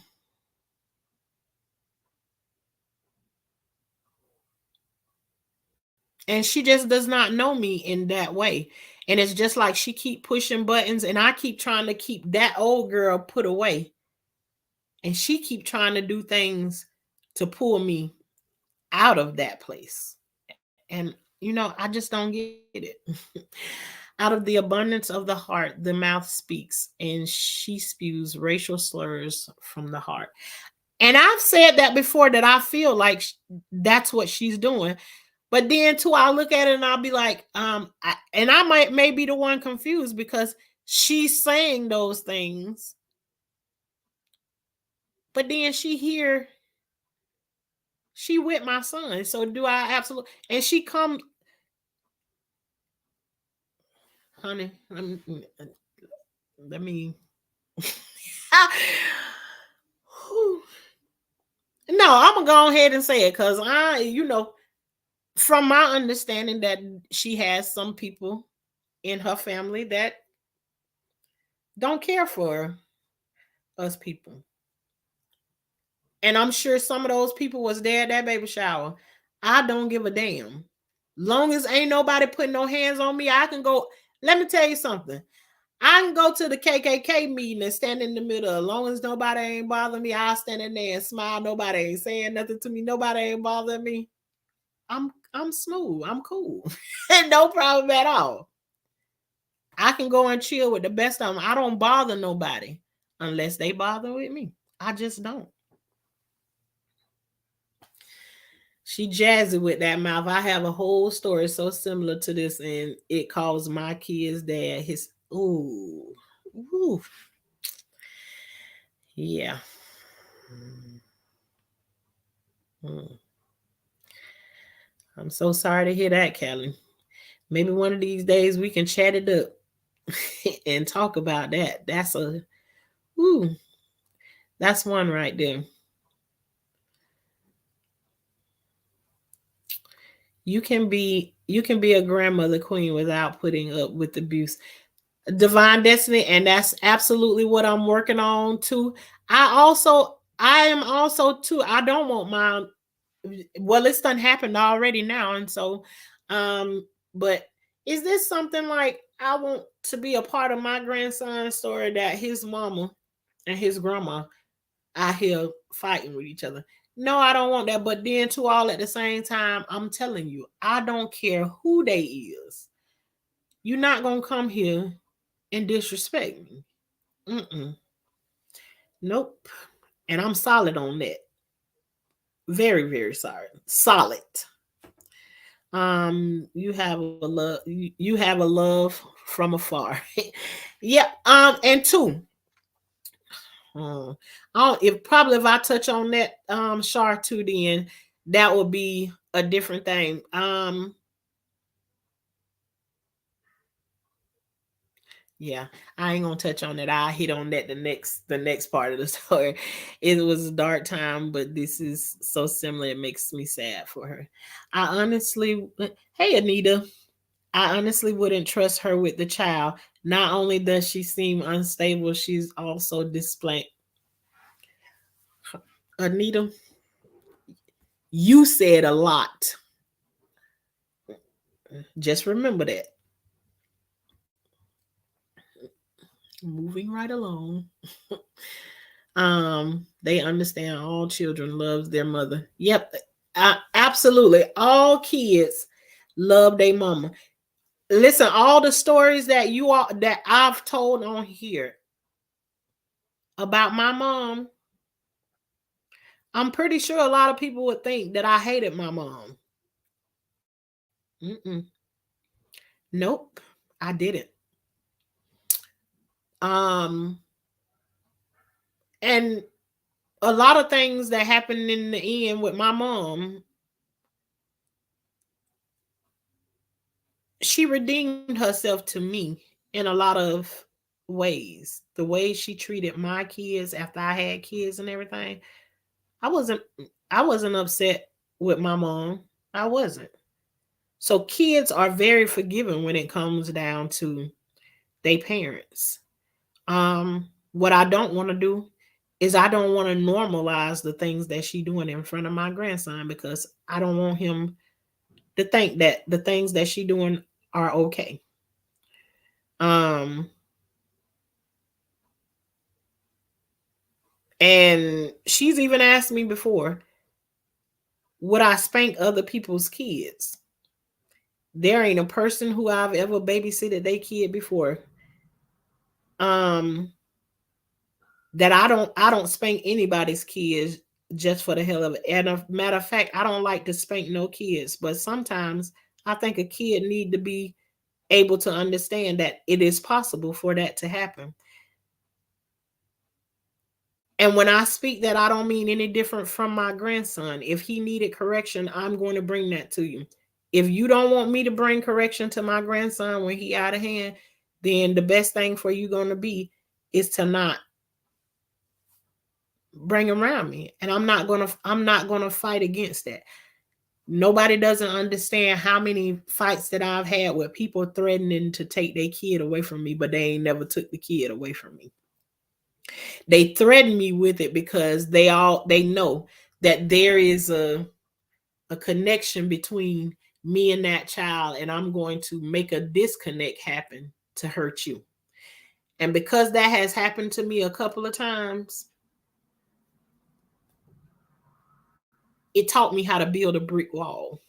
and she just does not know me in that way. And it's just like she keep pushing buttons, and I keep trying to keep that old girl put away, and she keep trying to do things to pull me out of that place. And I just don't get it. Out of the abundance of the heart, the mouth speaks, and she spews racial slurs from the heart. And I've said that before, that I feel like that's what she's doing. But then too, I'll look at it and I'll be like, and I may be the one confused because she's saying those things, but then she with my son. So do I absolutely? And she come, honey. Let me. No, I'm gonna go ahead and say it because from my understanding, that she has some people in her family that don't care for us people. And I'm sure some of those people was there at that baby shower. I don't give a damn. Long as ain't nobody putting no hands on me, I can go. Let me tell you something. I can go to the KKK meeting and stand in the middle. As long as nobody ain't bothering me, I'll stand in there and smile. Nobody ain't saying nothing to me. Nobody ain't bothering me. I'm smooth. I'm cool. No problem at all. I can go and chill with the best of them. I don't bother nobody unless they bother with me. I just don't. She jazzy with that mouth. I have a whole story so similar to this, and it calls my kid's dad his ooh. Yeah. Mm. I'm so sorry to hear that, Kelly. Maybe one of these days we can chat it up and talk about that. Ooh, that's one right there. You can be a grandmother queen without putting up with abuse. Divine destiny, and that's absolutely what I'm working on too. I am also too, I don't want my, well, it's done happened already now. And so, but is this something like I want to be a part of my grandson's story, that his mama and his grandma out here fighting with each other? No, I don't want that. But then too, all at the same time, I'm telling you, I don't care who they is. You're not gonna come here and disrespect me. Mm-mm. Nope. And I'm solid on that. Very, very sorry. Solid. You have a love. You have a love from afar. Yeah. And two. If probably if I touch on that Shar too, then that would be a different thing. Yeah, I ain't gonna touch on that. I hit on that the next part of the story. It was a dark time, but this is so similar. It makes me sad for her. I honestly, hey Anita, I honestly wouldn't trust her with the child. Not only does she seem unstable, she's also displaying. Anita, you said a lot. Just remember that. Moving right along. They understand all children loves their mother. Yep, absolutely. All kids love their mama. Listen, all the stories that I've told on here about my mom, I'm pretty sure a lot of people would think that I hated my mom. Mm-mm. Nope, I didn't. Um, and a lot of things that happened in the end with my mom, she redeemed herself to me in a lot of ways. The way she treated my kids after I had kids and everything, I wasn't I wasn't upset with my mom. I wasn't. So kids are very forgiving when it comes down to their parents. What I don't want to do is I don't want to normalize the things that she doing in front of my grandson, because I don't want him to think that the things that she doing are okay. Um and she's even asked me before, would I spank other people's kids? There ain't a person who I've ever babysitted their kid before. Um that I don't spank anybody's kids just for the hell of it. And a matter of fact, I don't like to spank no kids, but sometimes I think a kid need to be able to understand that it is possible for that to happen. And when I speak that, I don't mean any different from my grandson. If he needed correction, I'm going to bring that to you. If you don't want me to bring correction to my grandson when he out of hand, then the best thing for you going to be is to not bring him around me. And I'm not going to fight against that. Nobody doesn't understand how many fights that I've had with people threatening to take their kid away from me, but they ain't never took the kid away from me. They threaten me with it because they know that there is a connection between me and that child, and I'm going to make a disconnect happen to hurt you. And because that has happened to me a couple of times, it taught me how to build a brick wall.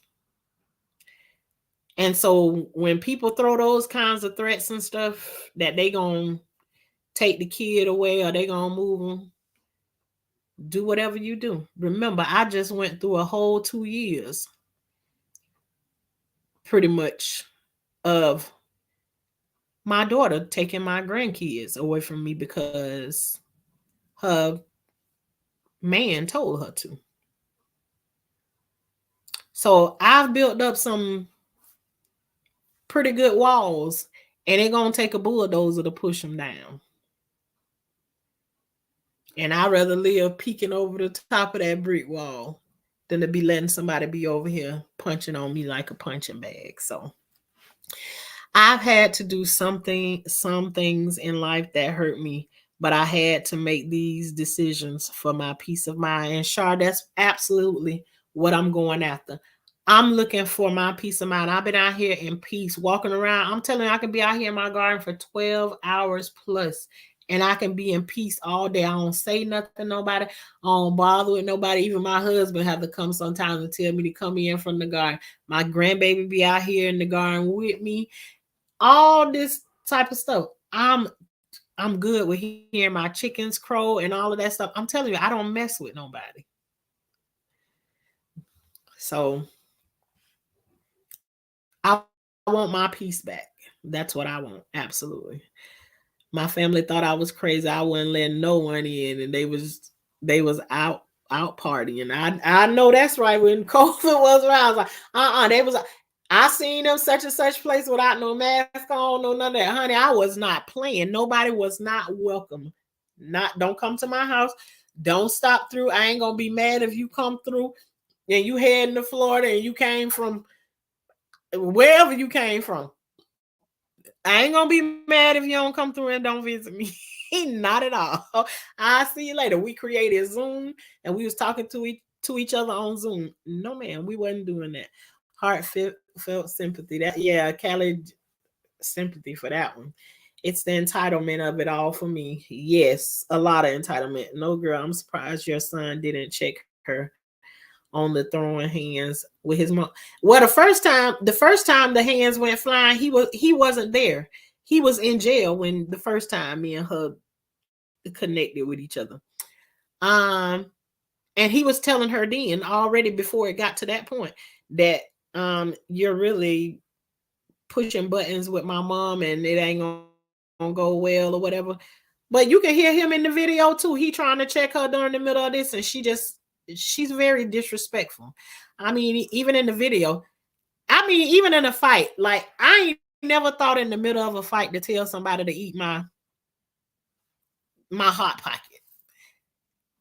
And so when people throw those kinds of threats and stuff that they going to take the kid away or they going to move them, do whatever you do. Remember, I just went through a whole 2 years pretty much of my daughter taking my grandkids away from me because her man told her to. So I've built up some pretty good walls, and it gonna take a bulldozer to push them down. And I'd rather live peeking over the top of that brick wall than to be letting somebody be over here punching on me like a punching bag. So I've had to do some things in life that hurt me, but I had to make these decisions for my peace of mind. And Shar, that's absolutely what I'm going after. I'm looking for my peace of mind. I've been out here in peace, walking around. I'm telling you, I can be out here in my garden for 12 hours plus, and I can be in peace all day. I don't say nothing to nobody. I don't bother with nobody. Even my husband have to come sometimes and tell me to come in from the garden. My grandbaby be out here in the garden with me, all this type of stuff. I'm good with hearing my chickens crow and all of that stuff. I'm telling you, I don't mess with nobody. So I want my peace back. That's what I want. Absolutely. My family thought I was crazy. I wasn't letting no one in, and they was out partying. I know that's right. When COVID was around, I was like, they was. I seen them such and such place without no mask on, no none of that. Honey, I was not playing. Nobody was not welcome. Don't come to my house. Don't stop through. I ain't gonna be mad if you come through and you heading to Florida and you came from wherever you came from. I ain't gonna be mad if you don't come through and don't visit me. Not at all. I'll see you later. We created Zoom and we was talking to each other on Zoom. No, man, we wasn't doing that. Heartfelt felt sympathy. That, yeah, Callie, sympathy for that one. It's the entitlement of it all for me. Yes, a lot of entitlement. No, girl, I'm surprised your son didn't check her on the throwing hands with his mom. Well, the first time the hands went flying, he wasn't there. He was in jail when the first time me and her connected with each other. And he was telling her then already before it got to that point that you're really pushing buttons with my mom and it ain't gonna go well or whatever. But you can hear him in the video too. He trying to check her during the middle of this, and she's very disrespectful. I mean, even in the video, I mean, even in a fight, like I ain't never thought in the middle of a fight to tell somebody to eat my hot pocket,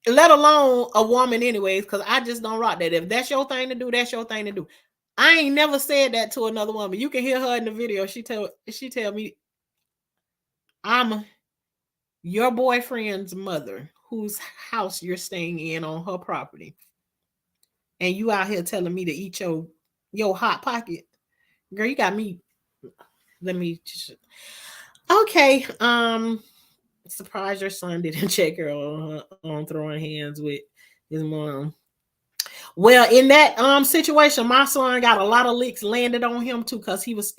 let alone a woman anyways, because I just don't rock that. If that's your thing to do, that's your thing to do. I ain't never said that to another woman. You can hear her in the video. She tell me, I'm your boyfriend's mother whose house you're staying in on her property, and you out here telling me to eat your hot pocket. Girl, you got me. Let me just, okay. Surprised your son didn't check her on throwing hands with his mom. Well, in that situation, my son got a lot of licks landed on him too, because he was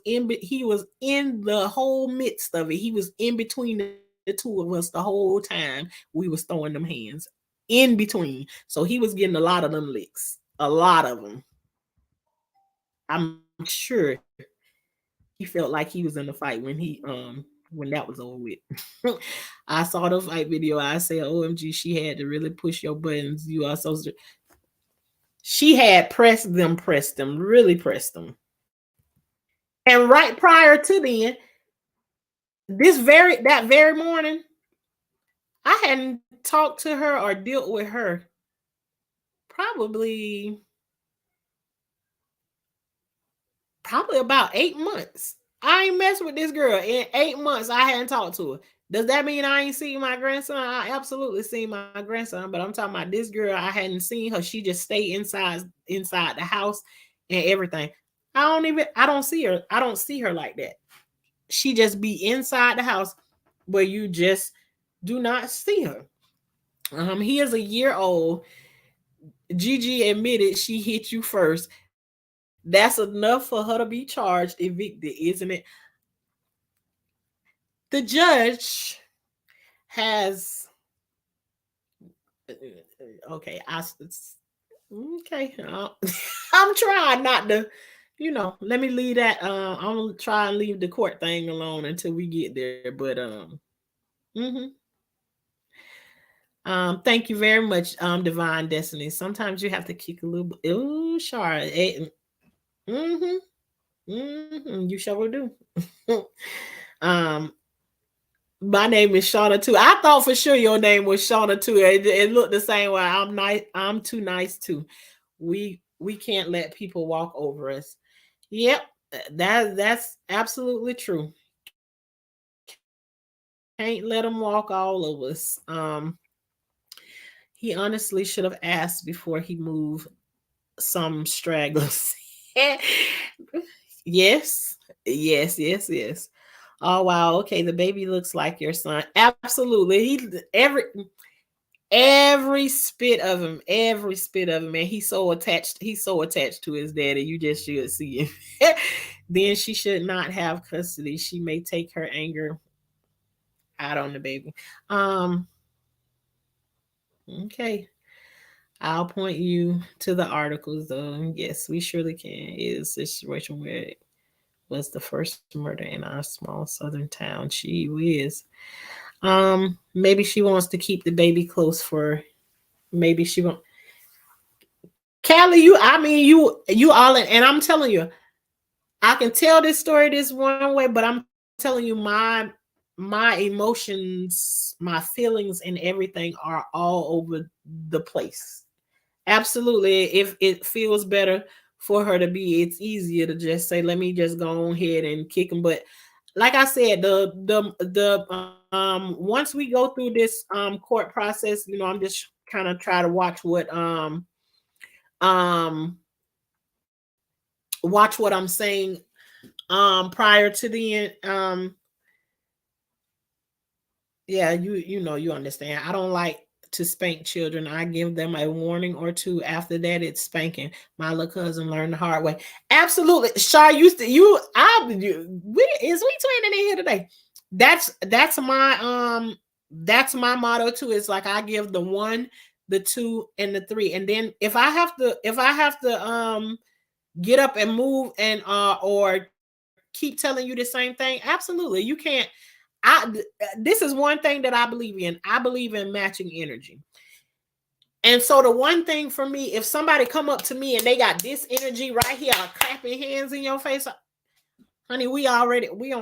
in the whole midst of it. He was in between the two of us the whole time we was throwing them hands in between. So he was getting a lot of them licks, a lot of them. I'm sure he felt like he was in the fight when that was over with. I saw the fight video. I said, OMG, she had to really push your buttons. You are so. She had pressed them, really pressed them. And right prior to then, that very morning, I hadn't talked to her or dealt with her probably about 8 months. I ain't messed with this girl in 8 months. I hadn't talked to her. Does that mean I ain't seen my grandson? I absolutely seen my grandson, but I'm talking about this girl. I hadn't seen her. She just stayed inside the house and everything. I don't see her. I don't see her like that. She just be inside the house where you just do not see her. He is a year old. Gigi admitted she hit you first. That's enough for her to be charged, evicted, isn't it? The judge has okay. I'm trying not to, let me leave that. I'm gonna try and leave the court thing alone until we get there. But mm-hmm. Thank you very much, Divine Destiny. Sometimes you have to kick a little. Ooh, Shar. Mm-hmm. Mm-hmm. You sure do. My name is Shauna too. I thought for sure your name was Shauna too. It looked the same way. I'm nice. I'm too nice too. We can't let people walk over us. Yep. That's absolutely true. Can't let him walk all over us. He honestly should have asked before he moved some stragglers. Yes, yes. Oh wow, okay. The baby looks like your son. Absolutely. Every spit of him, every spit of him, man. He's so attached to his daddy. You just should see him. Then she should not have custody. She may take her anger out on the baby. Um, okay. I'll point you to the articles though. Yes, we surely can. Is a situation where it was the first murder in our small southern town. She whiz. Maybe she wants to keep the baby close for maybe she won't. Callie, you all in, and I'm telling you, I can tell this story this one way, but I'm telling you, my emotions, my feelings, and everything are all over the place. Absolutely. If it feels better for her to be, it's easier to just say, let me just go on ahead and kick him. But like I said, the once we go through this court process, I'm just kind of try to um watch what I'm saying prior to the end. Yeah, you understand. I don't like to spank children. I give them a warning or two. After that, it's spanking. My little cousin learned the hard way. Absolutely, Shar. Used to you. We twinning in here today. That's my motto too. It's like I give the one, the two, and the three, and then if I have to get up and move and or keep telling you the same thing, absolutely you can't. This is one thing that I believe in. I believe in matching energy. And so the one thing for me, if somebody come up to me and they got this energy right here, clapping hands in your face, honey, we on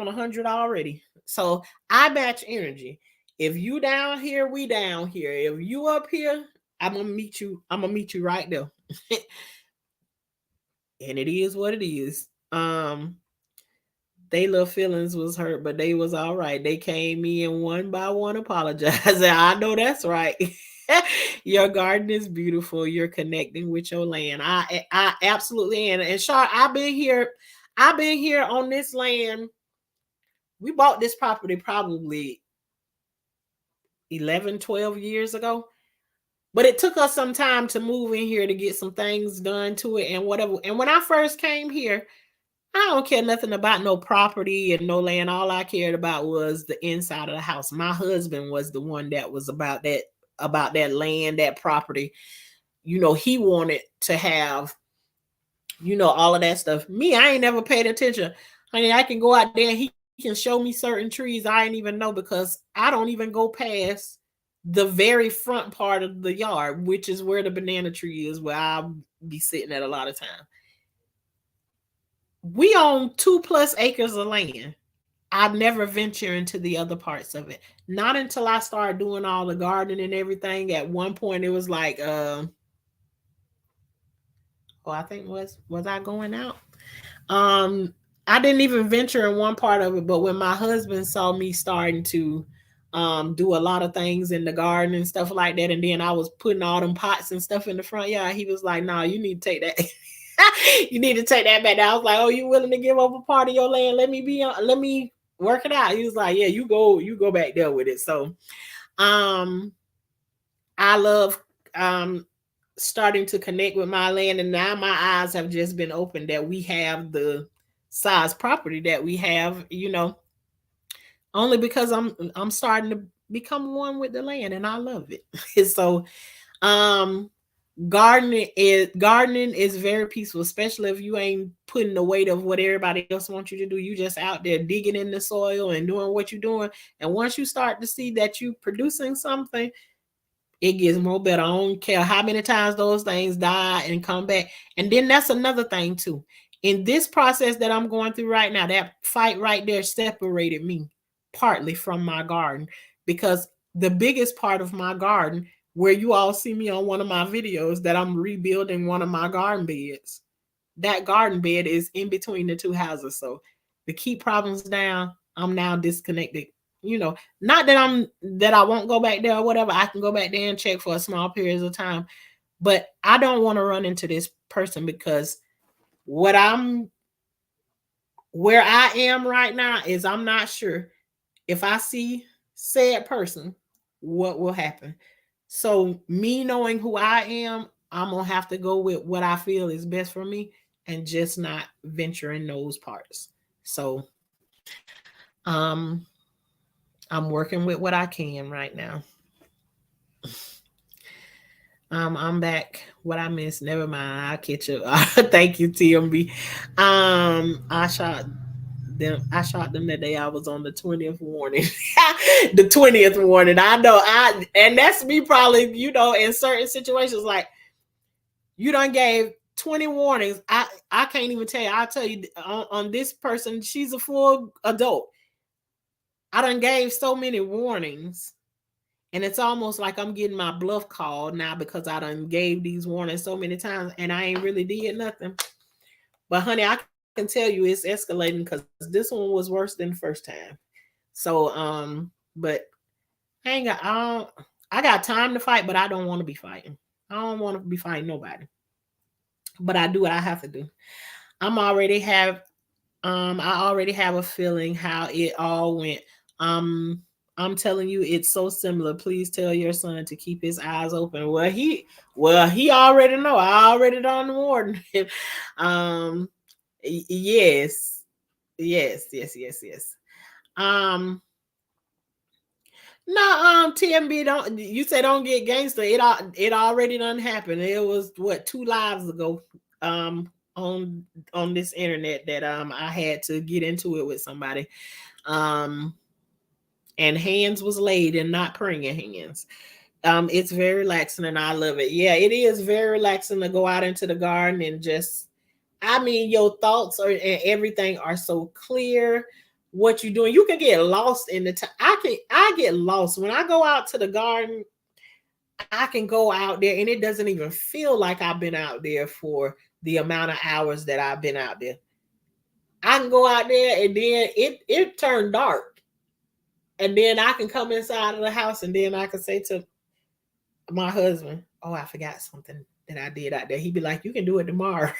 100 already. So I match energy. If you down here, we down here. If you up here, I'm gonna meet you right there. And it is what it is. They little feelings was hurt, but they was all right. They came in one by one apologizing. I know that's right. Your garden is beautiful. You're connecting with your land. I absolutely am. And Char, I've been here on this land. We bought this property probably 11, 12 years ago. But it took us some time to move in here to get some things done to it and whatever. And when I first came here, I don't care nothing about no property and no land. All I cared about was the inside of the house. My husband was the one that was about that land, that property. He wanted to have, all of that stuff. Me, I ain't never paid attention. Honey, I can go out there and he can show me certain trees I ain't even know because I don't even go past the very front part of the yard, which is where the banana tree is, where I'll be sitting at a lot of time. We own 2+ acres of land. I've never ventured into the other parts of it. Not until I started doing all the gardening and everything. At one point, it was like, I think was I going out? Um, I didn't even venture in one part of it, but when my husband saw me starting to do a lot of things in the garden and stuff like that, and then I was putting all them pots and stuff in the front yard, he was like, "Nah, you need to take that." You need to take that back. I was like, "Oh, you willing to give up a part of your land? Let me work it out." He was like, "Yeah, you go back there with it." So, um, I love starting to connect with my land, and now my eyes have just been opened that we have the size property that we have. Only because I'm starting to become one with the land, and I love it. So, um, gardening is very peaceful, especially if you ain't putting the weight of what everybody else wants you to do. You just out there digging in the soil and doing what you're doing. And once you start to see that you producing something, it gets more better. I don't care how many times those things die and come back. And then that's another thing too. In this process that I'm going through right now, that fight right there separated me partly from my garden, because the biggest part of my garden, where you all see me on one of my videos, that I'm rebuilding one of my garden beds. that garden bed is in between the two houses. So to keep problems down, I'm now disconnected. You know, not that I won't go back there or whatever. I can go back there and check for a small periods of time, but I don't want to run into this person because what I'm where I am right now is I'm not sure if I see said person, what will happen. So me knowing who I am, I'm gonna have to go with what I feel is best for me and just not venture in those parts. So um I'm working with what I can right now. I'm back. What I missed, never mind. I'll catch up. Thank you, TMB. I shot them. I shot them that day. I was on the 20th warning. The 20th warning. I know. And that's me probably. In certain situations, like you done gave 20 warnings. I can't even tell you. I'll tell you on this person. She's a full adult. I done gave so many warnings. And it's almost like I'm getting my bluff called now because I done gave these warnings so many times and I ain't really did nothing. But honey, I can tell you it's escalating because this one was worse than the first time. So but I got time to fight, but I don't want to be fighting. I don't want to be fighting nobody. But I do what I have to do. I already have a feeling how it all went. Um, I'm telling you, it's so similar. Please tell your son to keep his eyes open. He already know. I already done warned him. um, yes, yes. Um, no, TMB, don't you say don't get gangster? It already done happened. It was what 2 lives ago. On this internet that I had to get into it with somebody. Um, and hands was laid and not praying hands. It's very relaxing and I love it. Yeah, it is very relaxing to go out into the garden and just, I mean, your thoughts and everything are so clear. What you're doing, you can get lost in the time. I get lost when I go out to the garden. I can go out there and it doesn't even feel like I've been out there for the amount of hours that I've been out there. I can go out there and then it turned dark. And then I can come inside of the house and then I can say to my husband, "Oh, I forgot something that I did out there." He'd be like, "You can do it tomorrow."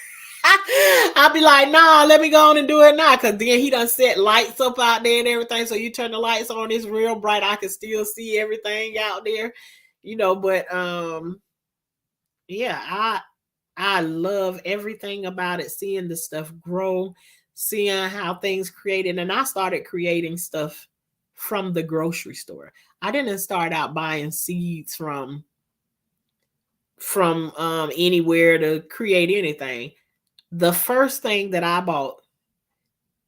I'll be like, "Nah, let me go on and do it now." Cause then he done set lights up out there and everything. So you turn the lights on, it's real bright. I can still see everything out there, but yeah, I love everything about it, seeing the stuff grow, seeing how things created. And I started creating stuff from the grocery store. I didn't start out buying seeds from anywhere to create anything. The first thing that I bought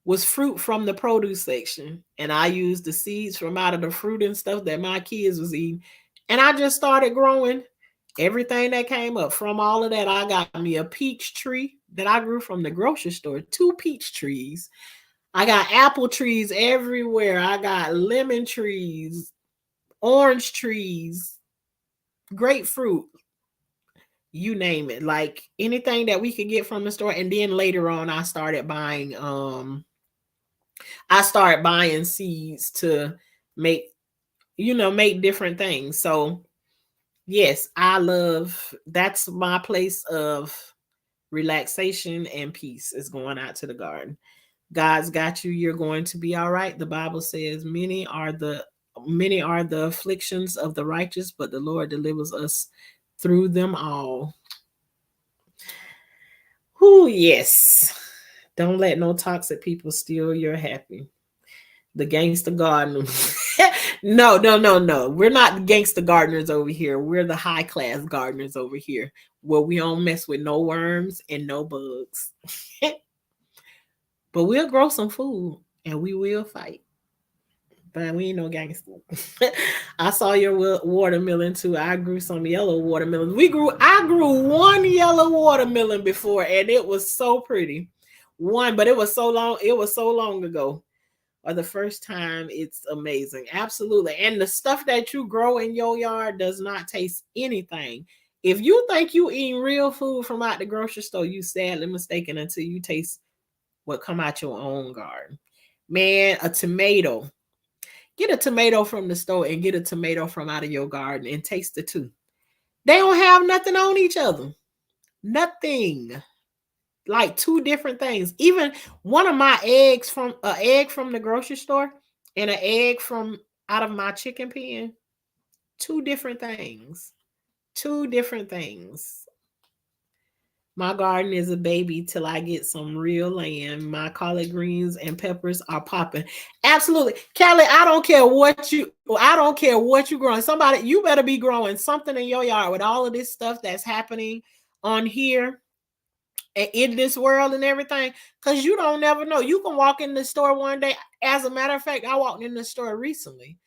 was fruit from the produce section. And I used the seeds from out of the fruit and stuff that my kids was eating. And I just started growing everything that came up from all of that. I got me a peach tree that I grew from the grocery store, 2 peach trees. I got apple trees everywhere. I got lemon trees, orange trees, grapefruit, you name it. Like anything that we could get from the store. And then later on I started buying seeds to make make different things. So yes, that's my place of relaxation and peace, is going out to the garden. God's got you. You're going to be all right. The Bible says many are the afflictions of the righteous, but the Lord delivers us through them all. Who yes. Don't let no toxic people steal your happy. The gangster gardener. No. We're not the gangster gardeners over here. We're the high class gardeners over here, where we don't mess with no worms and no bugs. But we'll grow some food and we will fight. But we ain't no gangster. I saw your watermelon too. I grew some yellow watermelons. I grew one yellow watermelon before, and it was so pretty. One, but it was so long. It was so long ago. Or the first time, it's amazing. Absolutely. And the stuff that you grow in your yard does not taste anything. If you think you eating real food from out the grocery store, you sadly mistaken until you taste what come out your own garden. Man, a tomato. Get a tomato from the store and get a tomato from out of your garden and taste the two. They don't have nothing on each other. Nothing. Like two different things. Even one of my eggs from an egg from the grocery store and an egg from out of my chicken pen, two different things. Two different things. My garden is a baby till I get some real land. My collard greens and peppers are popping. Absolutely. Kelly, I don't care what you growing. Somebody, you better be growing something in your yard with all of this stuff that's happening on here and in this world and everything. Because you don't never know. You can walk in the store one day. As a matter of fact, I walked in the store recently.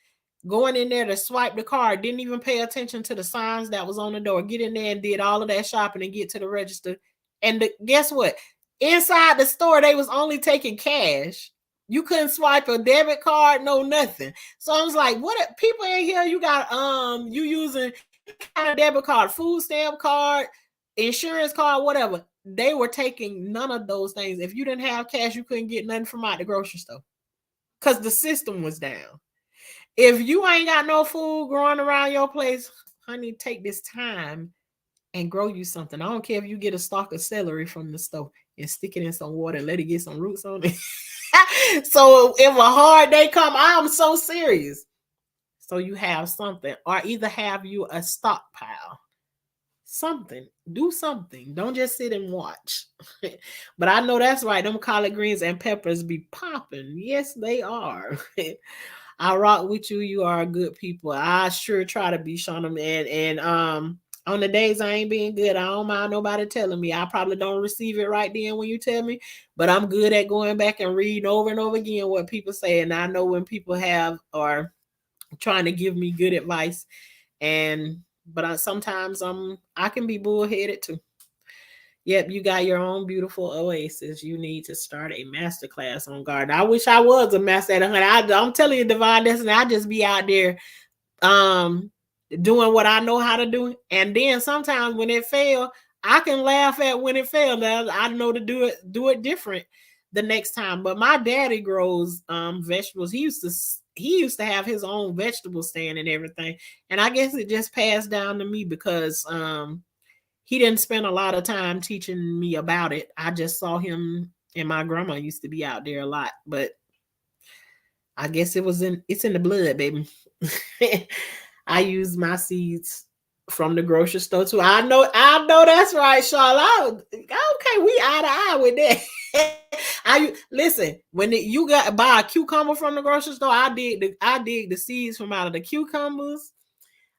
Going in there to swipe the card, didn't even pay attention to the signs that was on the door. Get in there and did all of that shopping and get to the register. And guess what? Inside the store, they was only taking cash. You couldn't swipe a debit card, no nothing. So I was like, what people in here? You got you using kind of debit card, food stamp card, insurance card, whatever. They were taking none of those things. If you didn't have cash, you couldn't get nothing from out the grocery store because the system was down. If you ain't got no food growing around your place, honey, take this time and grow you something. I don't care if you get a stalk of celery from the store and stick it in some water and let it get some roots on it. So if a hard day come, I'm so serious. So you have something, or either have you a stockpile. Something. Do something. Don't just sit and watch. But I know that's right. Them collard greens and peppers be popping. Yes, they are. I rock with you. You are a good people. I sure try to be, Shauna, man. And on the days I ain't being good, I don't mind nobody telling me. I probably don't receive it right then when you tell me, but I'm good at going back and reading over and over again what people say. And I know when people have or trying to give me good advice. But sometimes I can be bullheaded too. Yep, you got your own beautiful oasis. You need to start a master class on garden. I wish I was a master at 100. I'm telling you, Divine Destiny, I just be out there doing what I know how to do. And then sometimes when it fail, I can laugh at when it failed. I know to do it different the next time. But my daddy grows vegetables. He used to have his own vegetable stand and everything. And I guess it just passed down to me because he didn't spend a lot of time teaching me about it. I just saw him, and my grandma used to be out there a lot, but I guess it's in the blood, baby. I use my seeds from the grocery store too. I know that's right, Charlotte. Okay, we eye to eye with that. Listen, when you got buy a cucumber from the grocery store, I dig the seeds from out of the cucumbers,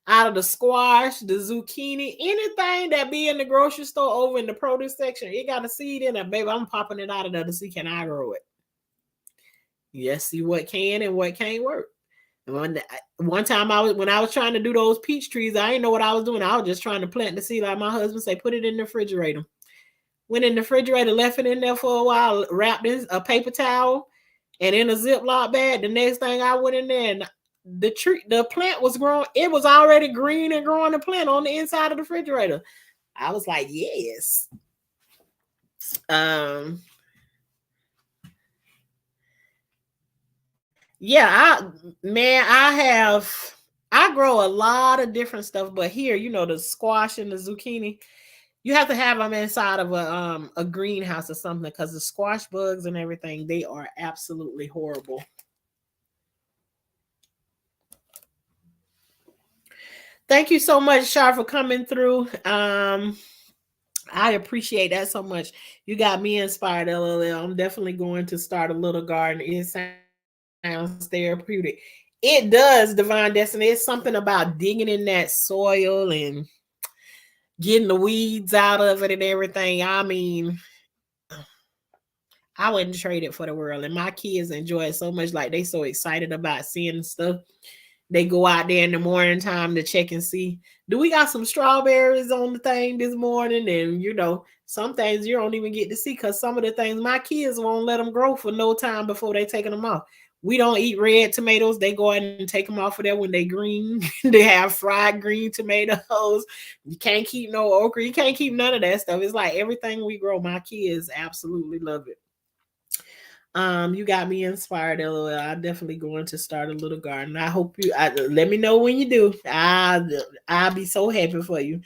out of the squash, the zucchini, anything that be in the grocery store over in the produce section, it got a seed in it, baby. I'm popping it out of there to see can I grow it. Yes, see what can and what can't work. One time when I was trying to do those peach trees, I didn't know what I was doing. I was just trying to plant the seed, like my husband say, put it in the refrigerator. Went in the refrigerator, left it in there for a while, wrapped in a paper towel and in a Ziploc bag. The next thing I went in there and the plant was growing. It was already green and growing the plant on the inside of the refrigerator. I was like, yes. Yeah, I grow a lot of different stuff, but here, the squash and the zucchini, you have to have them inside of a greenhouse or something because the squash bugs and everything, they are absolutely horrible. Thank you so much, Shar, for coming through. I appreciate that so much. You got me inspired, LLL. I'm definitely going to start a little garden. It sounds therapeutic. It does, Divine Destiny. It's something about digging in that soil and getting the weeds out of it and everything. I mean, I wouldn't trade it for the world. And my kids enjoy it so much. Like, they so excited about seeing stuff. They go out there in the morning time to check and see, do we got some strawberries on the thing this morning? And, some things you don't even get to see because some of the things my kids won't let them grow for no time before they taking them off. We don't eat red tomatoes. They go ahead and take them off of there when they green. They have fried green tomatoes. You can't keep no okra. You can't keep none of that stuff. It's like everything we grow, my kids absolutely love it. You got me inspired, LOL. I'm definitely going to start a little garden. I hope let me know when you do. I'll be so happy for you.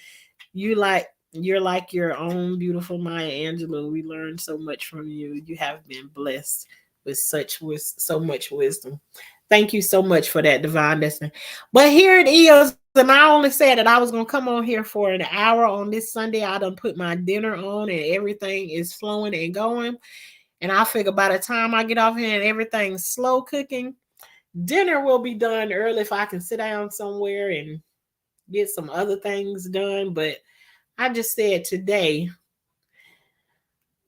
You're like your own beautiful Maya Angelou. We learned so much from you. You have been blessed with so much wisdom. Thank you so much for that, Divine Destiny. But here it is, and I only said that I was gonna come on here for an hour on this Sunday. I done put my dinner on and everything is flowing and going. And I figure by the time I get off here and everything's slow cooking, dinner will be done early if I can sit down somewhere and get some other things done. But I just said today,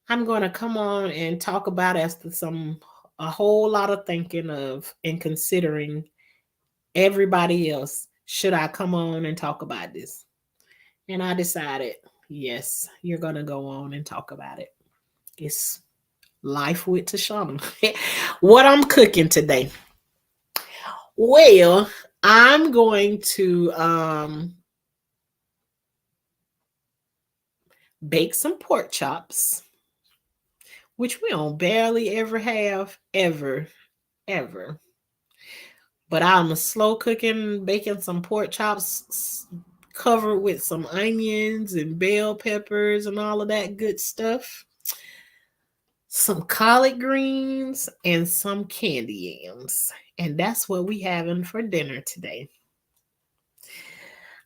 I'm going to come on and talk about after a whole lot of thinking of and considering everybody else. Should I come on and talk about this? And I decided, yes, you're going to go on and talk about it. It's Life with Tashana. What I'm cooking today. Well, I'm going to bake some pork chops, which we don't barely ever have, ever. But I'm a slow cooking, baking some pork chops covered with some onions and bell peppers and all of that good stuff. Some collard greens and some candy yams. And that's what we having for dinner today.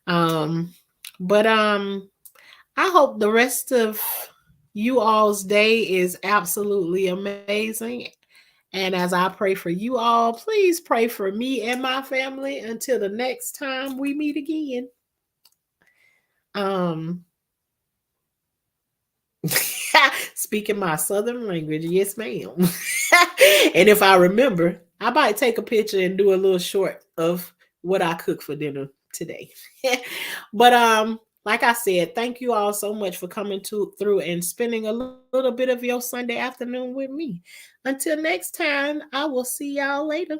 But I hope the rest of you all's day is absolutely amazing. And as I pray for you all, please pray for me and my family until the next time we meet again. Speaking my southern language, yes, ma'am. And if I remember, I might take a picture and do a little short of what I cook for dinner today. But like I said, thank you all so much for coming through and spending a little bit of your Sunday afternoon with me. Until next time, I will see y'all later.